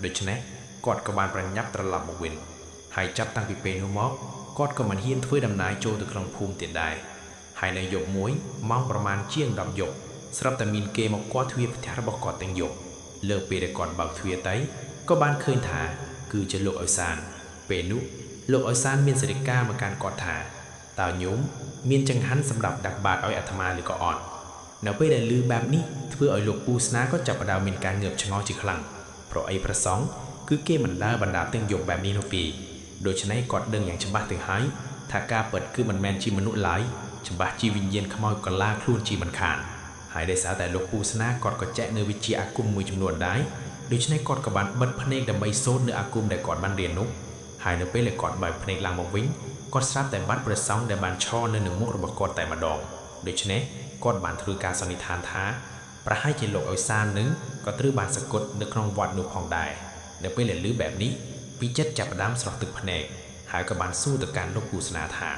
ដូច្នេះគាត់ក៏បានប្រញាប់ត្រឡប់មកវិញហើយចាប់តាំងពីពេលនោះមកគាត់ក៏មិនហ៊ានធ្វើដំណើរចូលទៅក្នុងភូមិទៀតដែរហើយនៅយប់មួយម៉ោងប្រមាណជាង10យប់ស្រាប់តែមានគេមកគាស់ទ្វារផ្ទះរបស់គាត់ទាំងយប់លើពេលដែលគាត់បើកទ្វារទៅក៏បានឃើញថាគឺជាលោកអុយសានពេលនោះលោកអុយសានមានសេរីការមកកាន់គាត់ថាតើញោមមានចង្ហាន់សម្រាប់ដាក់បាតឲ្យអាត្មាឬក៏អត់នៅពេលដែលឮបែបនេះធ្វើឲ្យលោកពូស្នាក៏ចាប់ផ្ដើមមានការងើបឆ្ងល់ជាខ្លាំងព្រោះអីព្រះសង្ឃគឺគេមិនដើរបណ្ដាទាំងយប់បែបនេះនោះទេដូច្នេះគាត់ដឹងយ៉ាងច្បាស់ទៅហើយថាការពិតគឺមិនមែនជាមនុស្សឡើយច្បាស់ជាវិញ្ញាណខ្មោចកលាខ្លួនជាមិនខានហើយដោយសារតែលោកពូស្នាគាត់ក៏ចែកនៅវិជ្ជាអាគមមួយចំនួនដែរដូច្នេះគាត់ក៏បានបិទភ្នែកដើម្បីសូត្រនៅអាគមដែលគាត់បានរៀននោះហើយនៅពេលដែលគាត់បើកភ្នែកឡើងមកវិញគាត់ស្រាប់តែបាត់ព្រះសង្ឃដែលបានឈរនៅនឹងមុខរបស់គាត់តែម្ដងដូច្នេះគាត់បានធ្វើការសន្និដ្ឋានថាប្រហែលជាលោកអុយសាននឹងក៏ត្រូវបានសគត់នៅក្នុងវត្តនោះផងដែរនៅពេលដែលឮបែបនេះវិចិត្រចាប់ផ្ដើមស្រស់ទឹកភ្នែកហើយក៏បានសួរទៅកាន់លោកពូស្នាថា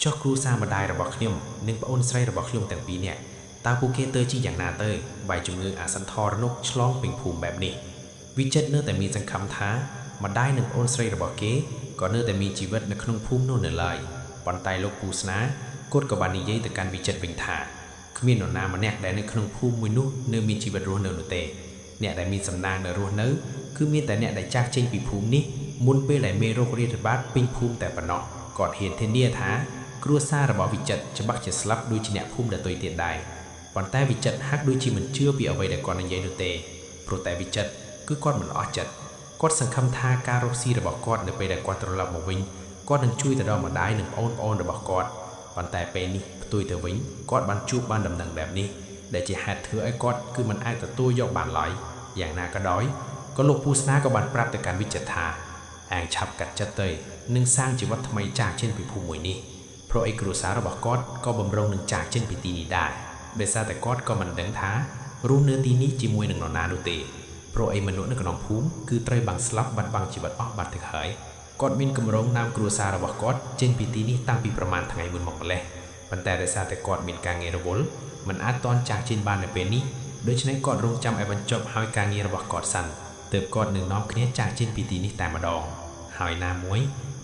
ចុះគ្រួសារម្ដាយរបស់ខ្ញុំនិងប្អូនស្រីរបស់ខ្ញុំទាំងពីរនាក់តើពួកគេទៅជាយ៉ាងណាទៅបែរជំងឺអាសន្នធរនោះឆ្លងពេញភូមិបែបនេះវិចិត្រនៅតែមានសង្ឃឹមថាម្ដាយនិងប្អូនស្រីរបស់គេក៏នៅតែមានជីវិតនៅក្នុងភូមិនោះនៅឡើយប៉ុន្តែលោកពូស្នាគាត់ក៏បាននិយាយទៅកាន់វិចិត្រវិញថាគ្មាននរណាម្នាក់ដែលនៅក្នុងភូមិមួយនោះនៅមានជីវិតរស់នៅនោះទេអ្នកដែលមានសំណាងនៅរស់នៅគឺមានតែអ្នកដែលចាស់ចេញពីភូមិនេះមុនពេលដែលមេរោគរាតត្បាតពេញភូមិតែប៉ុណ្ណោះគាត់ហ៊ានធានាថាគ្រួសាររបស់វិចិត្រច្បាស់ជាស្លាប់ដូចជាអ្នកភូមិដទៃទៀតដែរប៉ុន្តែវិចិត្រហាក់ដូចជាមិនជឿពីអ្វីដែលគាត់និយាយនោះទេព្រោះតែវិចិត្រគឺគាត់មិនអស់ចិត្តគាត់សង្ឃឹមថាការរកស៊ីរបស់គាត់នៅពេលដែលគាត់ត្រឡប់មកវិញគាត់នឹងជួយទៅដល់ម្ដាយនិងប្អូនរបស់គាត់ប៉ុន្តែពេលនេះផ្ទុយទៅវិញគាត់បានជួបបានដំណឹងបែបនេះដែលជាហេតុធ្វើឲ្យគាត់គឺមិនអាចទទួលយកបានឡើយយ៉ាងណាក៏ដោយក៏លោកពូស្នាក៏បានប្រាប់ទៅកាន់វិចិត្រថាអាងឆាប់កាត់ចិត្តទៅនឹងសាងជីវិតថ្មីចាស់ចេញពីភូមិមួយនេះព្រោះឯគ្រួសាររបស់គាត់ក៏បំរុងនឹងចាស់ចេញពីទីនេះដែរដោយសារតែគាត់ក៏មិនដឹងថារស់នៅទីនេះជាមួយនឹងនរណានោះទេព្រោះឯមនុស្សនៅក្នុងភូមិគឺត្រូវបានស្លាប់បាត់បង់ជីវិតអស់បាត់ទៅហើយ គាត់មានកម្រងណាមគ្រួសាររបស់គាត់ចេញពីទីនេះតាំងពីប្រមាណថ្ងៃមុនមកម្លេះប៉ុន្តែដោយសារតែគាត់មានការងាររវល់មិនអាចតន់ចាស់ចេញបាននៅពេលនេះដូច្នេះគាត់រងចាំឲ្យបញ្ចប់ហើយការងាររបស់គាត់សិនទើបគាត់នឹងនាំគ្នាចាស់ចេញពីទីនេះតែម្ដងហើយណាមួយ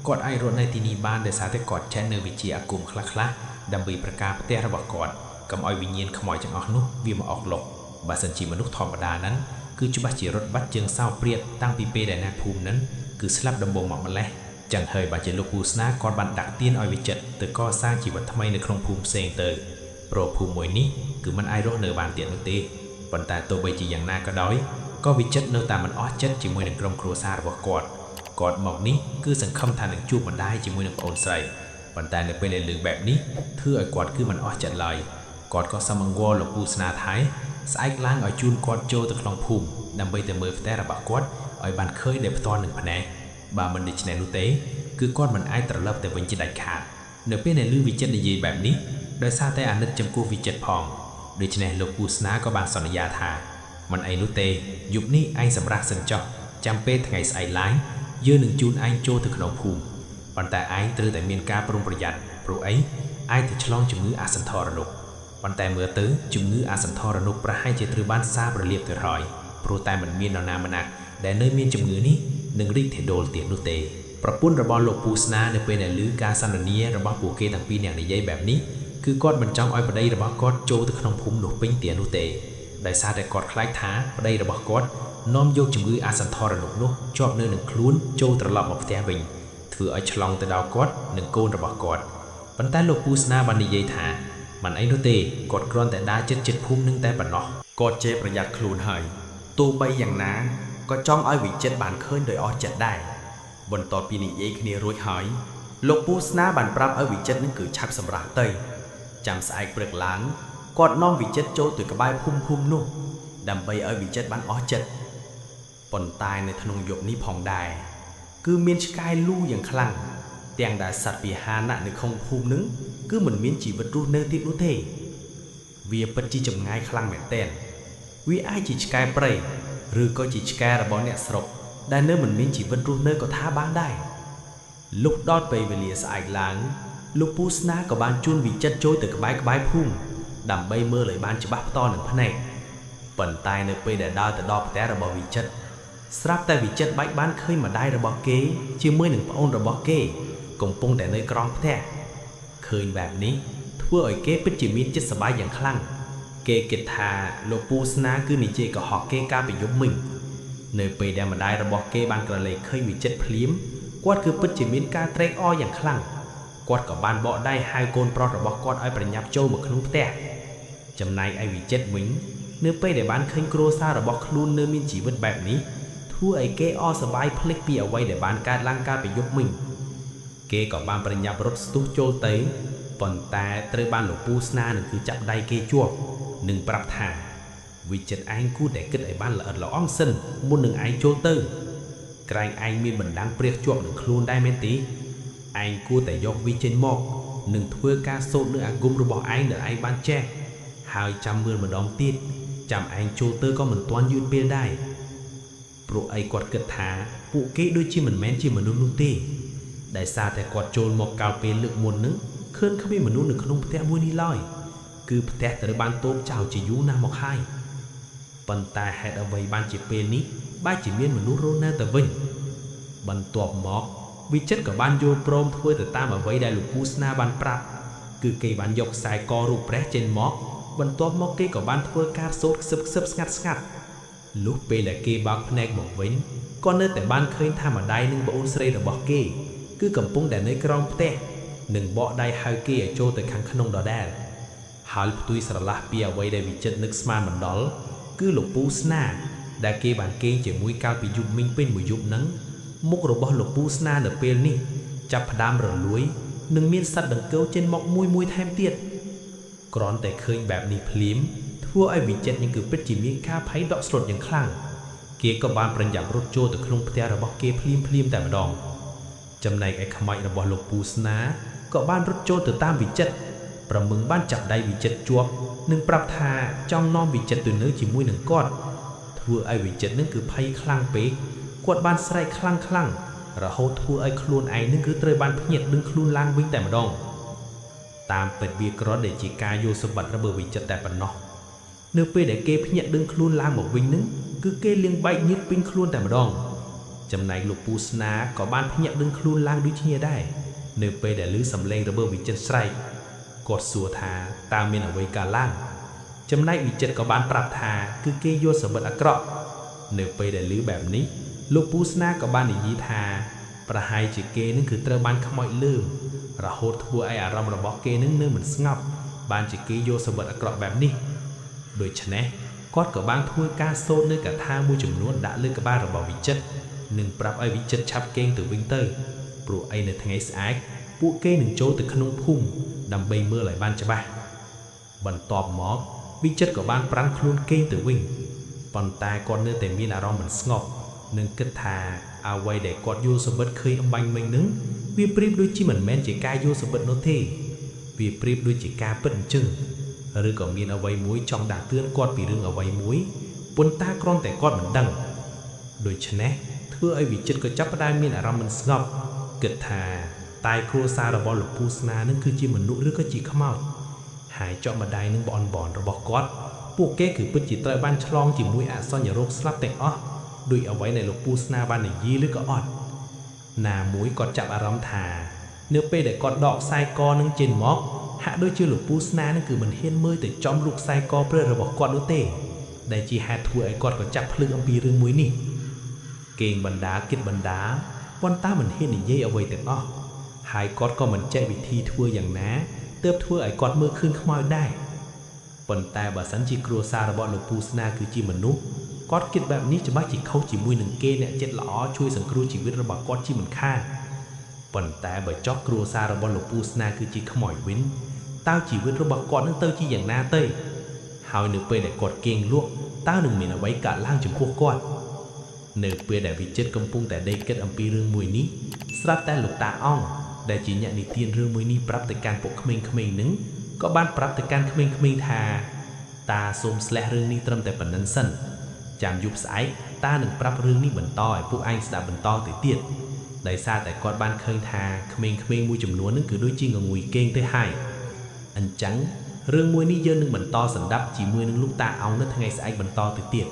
គាត់អាចរត់នៅទីនេះបានដោយសារតែគាត់ចេះនៅវិជាអាគមខ្លះៗដើម្បីប្រការផ្ទះរបស់គាត់កុំឲ្យវិញ្ញាណខ្មោចទាំងអស់នោះវាមកអុកលុកបើសិនជាមនុស្សធម្មតាហ្នឹងគឺច្បាស់ជារត់បាត់ជើងសោព្រាតតាំងពីពេលដែលអ្នកភូមិហ្នឹងគឺស្លាប់ដំបូងមកម្លេះចឹងហើយបើជាលោកពូស្នាគាត់បានដាក់ទានឲ្យវិចិត្រទៅកសាងជីវិតថ្មីនៅក្នុងភូមិផ្សេងទៅព្រោះភូមិមួយនេះគឺមិនអាចរស់នៅបានទៀតនោះទេប៉ុន្តែទោះបីជាយ៉ាងណាក៏ដោយក៏វិចិត្រនៅតែមិនអស់ចិត្តជាមួយនឹងក្រុមគ្រួសាររបស់គាត់មកនេះគឺសង្ឃឹមថានឹងជួបម្ដាយជាមួយនឹងប្អូនស្រីប៉ុន្តែនៅពេលដែលលើបែបនេះធ្វើឲ្យគាត់គឺមិនអស់ចិត្តឡើយគាត់ក៏សំអង្វរលោកពូស្នាថៃស្អែកឡើងឲ្យជូនគាត់ចូលទៅក្នុងភូមិដើម្បីទៅមើលផ្ទះរបស់គាត់ឲ្យបានឃើញដោយផ្ទាល់នឹងភ្នែកបើមិនដូច្នេះនោះទេគឺគាត់មិនអាចត្រឡប់ទៅវិញជាដាច់ខាតនៅពេលដែលឮវិចិត្រនិយាយបែបនេះដោយសារតែអាណិតចំពោះវិចិត្រផងដូច្នេះលោកពូស្នាក៏បានសន្យាថាមិនអីនោះទេយប់នេះឯងសម្រាប់សិនចុះចាំពេលថ្ងៃស្អែកឡើងយើងនឹងជូនឯងចូលទៅក្នុងភូមិប៉ុន្តែឯងត្រូវតែមានការប្រុងប្រយ័ត្នព្រោះអីឯងទៅឆ្លងជំងឺអាសន្នធរនុកប៉ុន្តែមើលទៅជំងឺអាសន្នធរនុកប្រហែលជាត្រូវបានសារប្រលាបទៅហើយព្រោះតែមិនមាននរណាម្នាក់ដែលនៅមានជំងឺនេះនឹងរីកធាដូលទៀតនោះទេប្រពន្ធរបស់លោកពូស្នានៅពេលដែលឮការសន្ទនារបស់ពួកគេទាំងពីរនាក់និយាយបែបនេះគឺគាត់មិនចង់ឲ្យប្តីរបស់គាត់ចូលទៅក្នុងភូមិនោះពេញទៀតនោះទេដោយសារតែគាត់ខ្លាចថាប្តីរបស់គាត់នាំយកជំងឺអាសន្នធរនុកនោះជាប់នៅនឹងខ្លួនចូលត្រឡប់មកផ្ទះវិញធ្វើឲ្យឆ្លងទៅដល់គាត់និងកូនរបស់គាត់ប៉ុន្តែលោកពូស្នាបាននិយាយថាមិនអីនោះទេគាត់គ្រាន់តែដើរចិត្តភូមិនឹងតែប៉ុណ្ណោះគាត់ចេះប្រយ័ត្នខ្លួនហើយទោះបីយ៉ាងណាក៏ចង់ឲ្យវិចិត្របានឃើញដោយអស់ចិត្តដែរបន្ទាប់ពីនិយាយគ្នារួចហើយលោកពូស្នាបានប្រាប់ឲ្យវិចិត្រនឹងគឺឆាប់សម្រាប់ទៅចាំស្អែកព្រឹកឡើងគាត់នាំវិចិត្រចូលទៅក្បែរភូមិនោះដើម្បីឲ្យវិចិត្របានអស់ចិត្តប៉ុន្តែនៅក្នុងយប់នេះផងដែរគឺមានឆ្កែលូយ៉ាងខ្លាំងទាំងដែលសត្វពាហនៈនៅក្នុងភូមិនឹងគឺមិនមានជីវិតរស់នៅទៀតនោះទេវាពិតជាចម្ងាយខ្លាំងមែនទែនវាអាចជាឆ្កែព្រៃឬក៏ជាឆ្កែរបស់អ្នកស្រុកដែលនៅមិនមានជីវិតរស់នៅក៏ថាបានដែរលុះដល់ពេលវេលាស្អែកឡើងលោកពូស្នាក៏បានជួនវិចិត្រចូលទៅក្បែរភូមិដើម្បីមើលឲ្យបានច្បាស់ផ្ទាល់នឹងភ្នែកប៉ុន្តែនៅពេលដែលដើរទៅដល់ផ្ទះរបស់វិចិត្រស្រាប់តែវិចិត្របែកបានឃើញម្ដាយរបស់គេជាមួយនឹងប្អូនរបស់គេកំពុងតែនៅក្រោមផ្ទះឃើញបែបនេះធ្វើឲ្យគេពិតជាមានចិត្តសប្បាយយ៉ាងខ្លាំងគេគិតថាលោកពូស្នាគឺនិយាយកុហកគេកាលពីយប់មិញនៅពេលដែលម្ដាយរបស់គេបានក្រឡេកឃើញវិចិត្រភ្លាមគាត់គឺពិតជាមានការត្រេកអរយ៉ាងខ្លាំងគាត់ក៏បានបកដៃហៅកូនប្រុសរបស់គាត់ឲ្យប្រញាប់ចូលមកក្នុងផ្ទះចំណែកឯវិចិត្រវិញនៅពេលដែលបានឃើញគ្រួសាររបស់ខ្លួននៅមានជីវិតបែបនេះធ្វើឲ្យគេអរសប្បាយភ្លេចពីអ្វីដែលបានកើតឡើងកាលពីយប់មិញគេក៏បានប្រញាប់រត់ស្ទុះចូលទៅប៉ុន្តែត្រូវបានលោកពូស្នានឹងគឺចាប់ដៃគេជាប់និងប្រាប់ថាវិចិត្រឯងគួរតែគិតឲ្យបានល្អិតល្អន់សិនមុននឹងឯងចូលទៅក្រែងឯងមានបណ្ដាំងព្រាសជាប់នឹងខ្លួនដែរមែនទេឯងគួរតែយកវាចេញមកនិងធ្វើការសូត្រនៅអាគមរបស់ឯងដែលឯងបានចេះហើយចាំមើលម្ដងទៀតចាំឯងចូលទៅក៏មិនទាន់យឺតពេលដែរព្រោះអីគាត់គិតថាពួកគេដូចជាមិនមែនជាមនុស្សនោះទេដែលសារតែគាត់ចូលមកកាលពេលលើកមុននឹងឃើញគ្មានមនុស្សនៅក្នុងផ្ទះមួយនេះឡើយគឺផ្ទះត្រូវបានតូបចោលជាយូរណាស់មកហើយប៉ុន្តែហេតុអ្វីបានជាពេលនេះបែរជាមានមនុស្សរស់នៅតែវិញបន្ទាប់មកវិចិត្រក៏បានយល់ព្រមធ្វើទៅតាមអ្វីដែលលោកពូស្នាបានប្រាប់គឺគេបានយកខ្សែករូបព្រះចេញមកបន្ទាប់មកគេក៏បានធ្វើការសូត្រខ្សឹបស្ងាត់លុះពេលដែលគេបើកភ្នែកមកវិញក៏នៅតែបានឃើញថាម្ដាយនិងប្អូនស្រីរបស់គេគឺកំពុងតែនៅក្រោមផ្ទះនិងបកដៃហៅគេឲ្យចូលទៅខាងក្នុងដដែលហើយផ្ទុយស្រឡះពីអ្វីដែលវិចិត្រនឹកស្មានមិនដល់គឺលោកពូស្នាដែលគេបានគេងជាមួយកាលពីយប់មិញពេញមួយយប់ហ្នឹងមុខរបស់លោកពូស្នានៅពេលនេះចាប់ផ្ដើមរលួយនិងមានសត្វដង្កូវចេញមកមួយថែមទៀតគ្រាន់តែឃើញបែបនេះភ្លាមធ្វើឲ្យវិចិត្រនឹងគឺពិតជាមានការភ័យដកស្លុតយ៉ាងខ្លាំងគេក៏បានប្រញាប់រត់ចូលទៅក្នុងផ្ទះរបស់គេភ្លាមតែម្ដងចំណែកឯខ្មោចរបស់លោកពូស្នាក៏បានរត់ចូលទៅតាមវិចិត្រប្រមឹងបានចាប់ដៃវិចិត្រជាប់និងប្រាប់ថាចង់នាំវិចិត្រទៅនៅជាមួយនឹងគាត់ធ្វើឲ្យវិចិត្រនឹងគឺភ័យខ្លាំងពេកគាត់បានស្រែកខ្លាំង រហូតធ្វើឲ្យខ្លួនឯងនឹងគឺត្រូវបានភ្ញាក់ដឹងខ្លួនឡើងវិញតែម្ដងតាមពិតវាគ្រាន់តែជាការយល់សម្បត្តិរបស់វិចិត្រតែប៉ុណ្ណោះនៅពេលដែលគេភ្ញាក់ដឹងខ្លួនឡើងមកវិញនឹងគឺគេលៀងបែកញើសពេញខ្លួនតែម្ដងចំណែកលោកពូស្នាក៏បានភ្ញាក់ដឹងខ្លួនឡើងដូចគ្នាដែរនៅពេលដែលឮសំឡេងរបស់វិចិត្រស្រែកគាត់សួរថាតើមានអ្វីកើតឡើងចំណែកវិចិត្រក៏បានប្រាប់ថាគឺគេយល់សម្បត្តិអាក្រក់នៅពេលដែលឮបែបនេះលោកពូស្នាក៏បាននិយាយថាប្រហែលជាគេនឹងគឺត្រូវបានខ្មោចលឺរហូតធ្វើឲ្យអារម្មណ៍របស់គេនឹងនៅមិនស្ងប់បានជាគេយល់សម្បត្តិអាក្រក់បែបនេះដូច្នេះគាត់ក៏បានធ្វើការសូត្រនៅកថាមួយចំនួនដាក់លើក្បាលរបស់វិចិត្រនិងប្រាប់ឲ្យវិចិត្រឆាប់គេងទៅវិញទៅព្រោះអីនៅថ្ងៃស្អែកពួកគេនឹងចូលទៅក្នុងភូមិដើម្បីមើលឲ្យបានច្បាស់បន្ទាប់មកវិចិត្រក៏បានប្រាំងខ្លួនគេងទៅវិញប៉ុន្តែគាត់នៅតែមានអារម្មណ៍មិនស្ងប់និងគិតថាអ្វីដែលគាត់យល់សម្បត្តិឃើញអំបញ្ញមិញនឹងវាប្រៀបដូចជាមិនមែនជាការយល់សម្បត្តិនោះទេវាប្រៀបដូចជាការពិតអញ្ចឹងឬក៏មានអ្វីមួយចង់ដាស់តឿនគាត់ពីរឿងអ្វីមួយប៉ុន្តែគ្រាន់តែគាត់មិនដឹងដូច្នេះធ្វើឲ្យវិចិត្រក៏ចាប់ផ្ដើមមានអារម្មណ៍មិនស្ងប់គិតថាតែគ្រួសាររបស់លោកពូស្នានឹងគឺជាមនុស្សឬក៏ជាខ្មោចហើយចុះម្ដាយនឹងបងប្អូនរបស់គាត់ពួកគេគឺពិតជាត្រូវបានឆ្លងជាមួយអសញ្ញរោគស្លាប់ទាំងអស់ដោយអ្វីដែលលោកពូស្នាបាននិយាយឬក៏អត់ណាមួយគាត់ចាប់អារម្មណ៍ថានៅពេលដែលគាត់ដកខ្សែកនឹងចេញមកហាក់ដូចជាលោកពូស្នានឹងគឺមិនហ៊ានមើលទៅចំរូបខ្សែកព្រឹករបស់គាត់នោះទេដែលជាហេតុធ្វើឲ្យគាត់ក៏ចាប់ភ្លឺអំពីរឿងមួយនេះគេងបណ្ដាគិតបណ្ដាប៉ុន្តែមិនហ៊ាននិយាយអ្វីទាំងអស់ហើយគាត់ក៏មិនចេះវិធីធ្វើយ៉ាងណាទើបធ្វើឲ្យគាត់មើលឃើញខ្មោចដែរប៉ុន្តែបើសិនជាគ្រួសាររបស់លោកពូស្នាគឺជាមនុស្សគាត់គិតបែបនេះច្បាស់ជាខុសជាមួយនឹងគេអ្នកចិត្តល្អជួយសង្គ្រោះជីវិតរបស់គាត់ជាមិនខានប៉ុន្តែបើចោះគ្រួសាររបស់លោកពូស្នាគឺជាខ្មោចវិញតើជីវិតរបស់គាត់នឹងទៅជាយ៉ាងណាទៅហើយនៅពេលដែលគាត់គេងលក់តើនឹងមានអ្វីកើតឡើងចំពោះគាត់នៅពេលដែលវិចិត្រកំពុងតែដេកគិតអំពីរឿងមួយនេះស្រាប់តែលោកតាអង្គដែលជាអ្នកនិទានរឿងមួយនេះប្រាប់ទៅកាន់ពួកក្មេងៗនឹងក៏បានប្រាប់ទៅកាន់ក្មេងៗថាតាសូមស្លេះរឿងនេះត្រឹមតែប៉ុណ្្នឹងសិនចាំយប់ស្អែកតានឹងប្រាប់រឿងនេះបន្តឲ្យពួកឯងស្ដាប់បន្តទៅទៀតដោយសារតែគាត់បានឃើញថាក្មេងៗមួយចំនួននឹងគឺដូចជាងងុយគេងទៅហើយអញ្ចឹងរឿងមួយនេះយើងនឹងបន្តសម្ដាប់ជាមួយនឹងលោកតាអង្គនៅថ្ងៃស្អែកបន្តទៅទៀត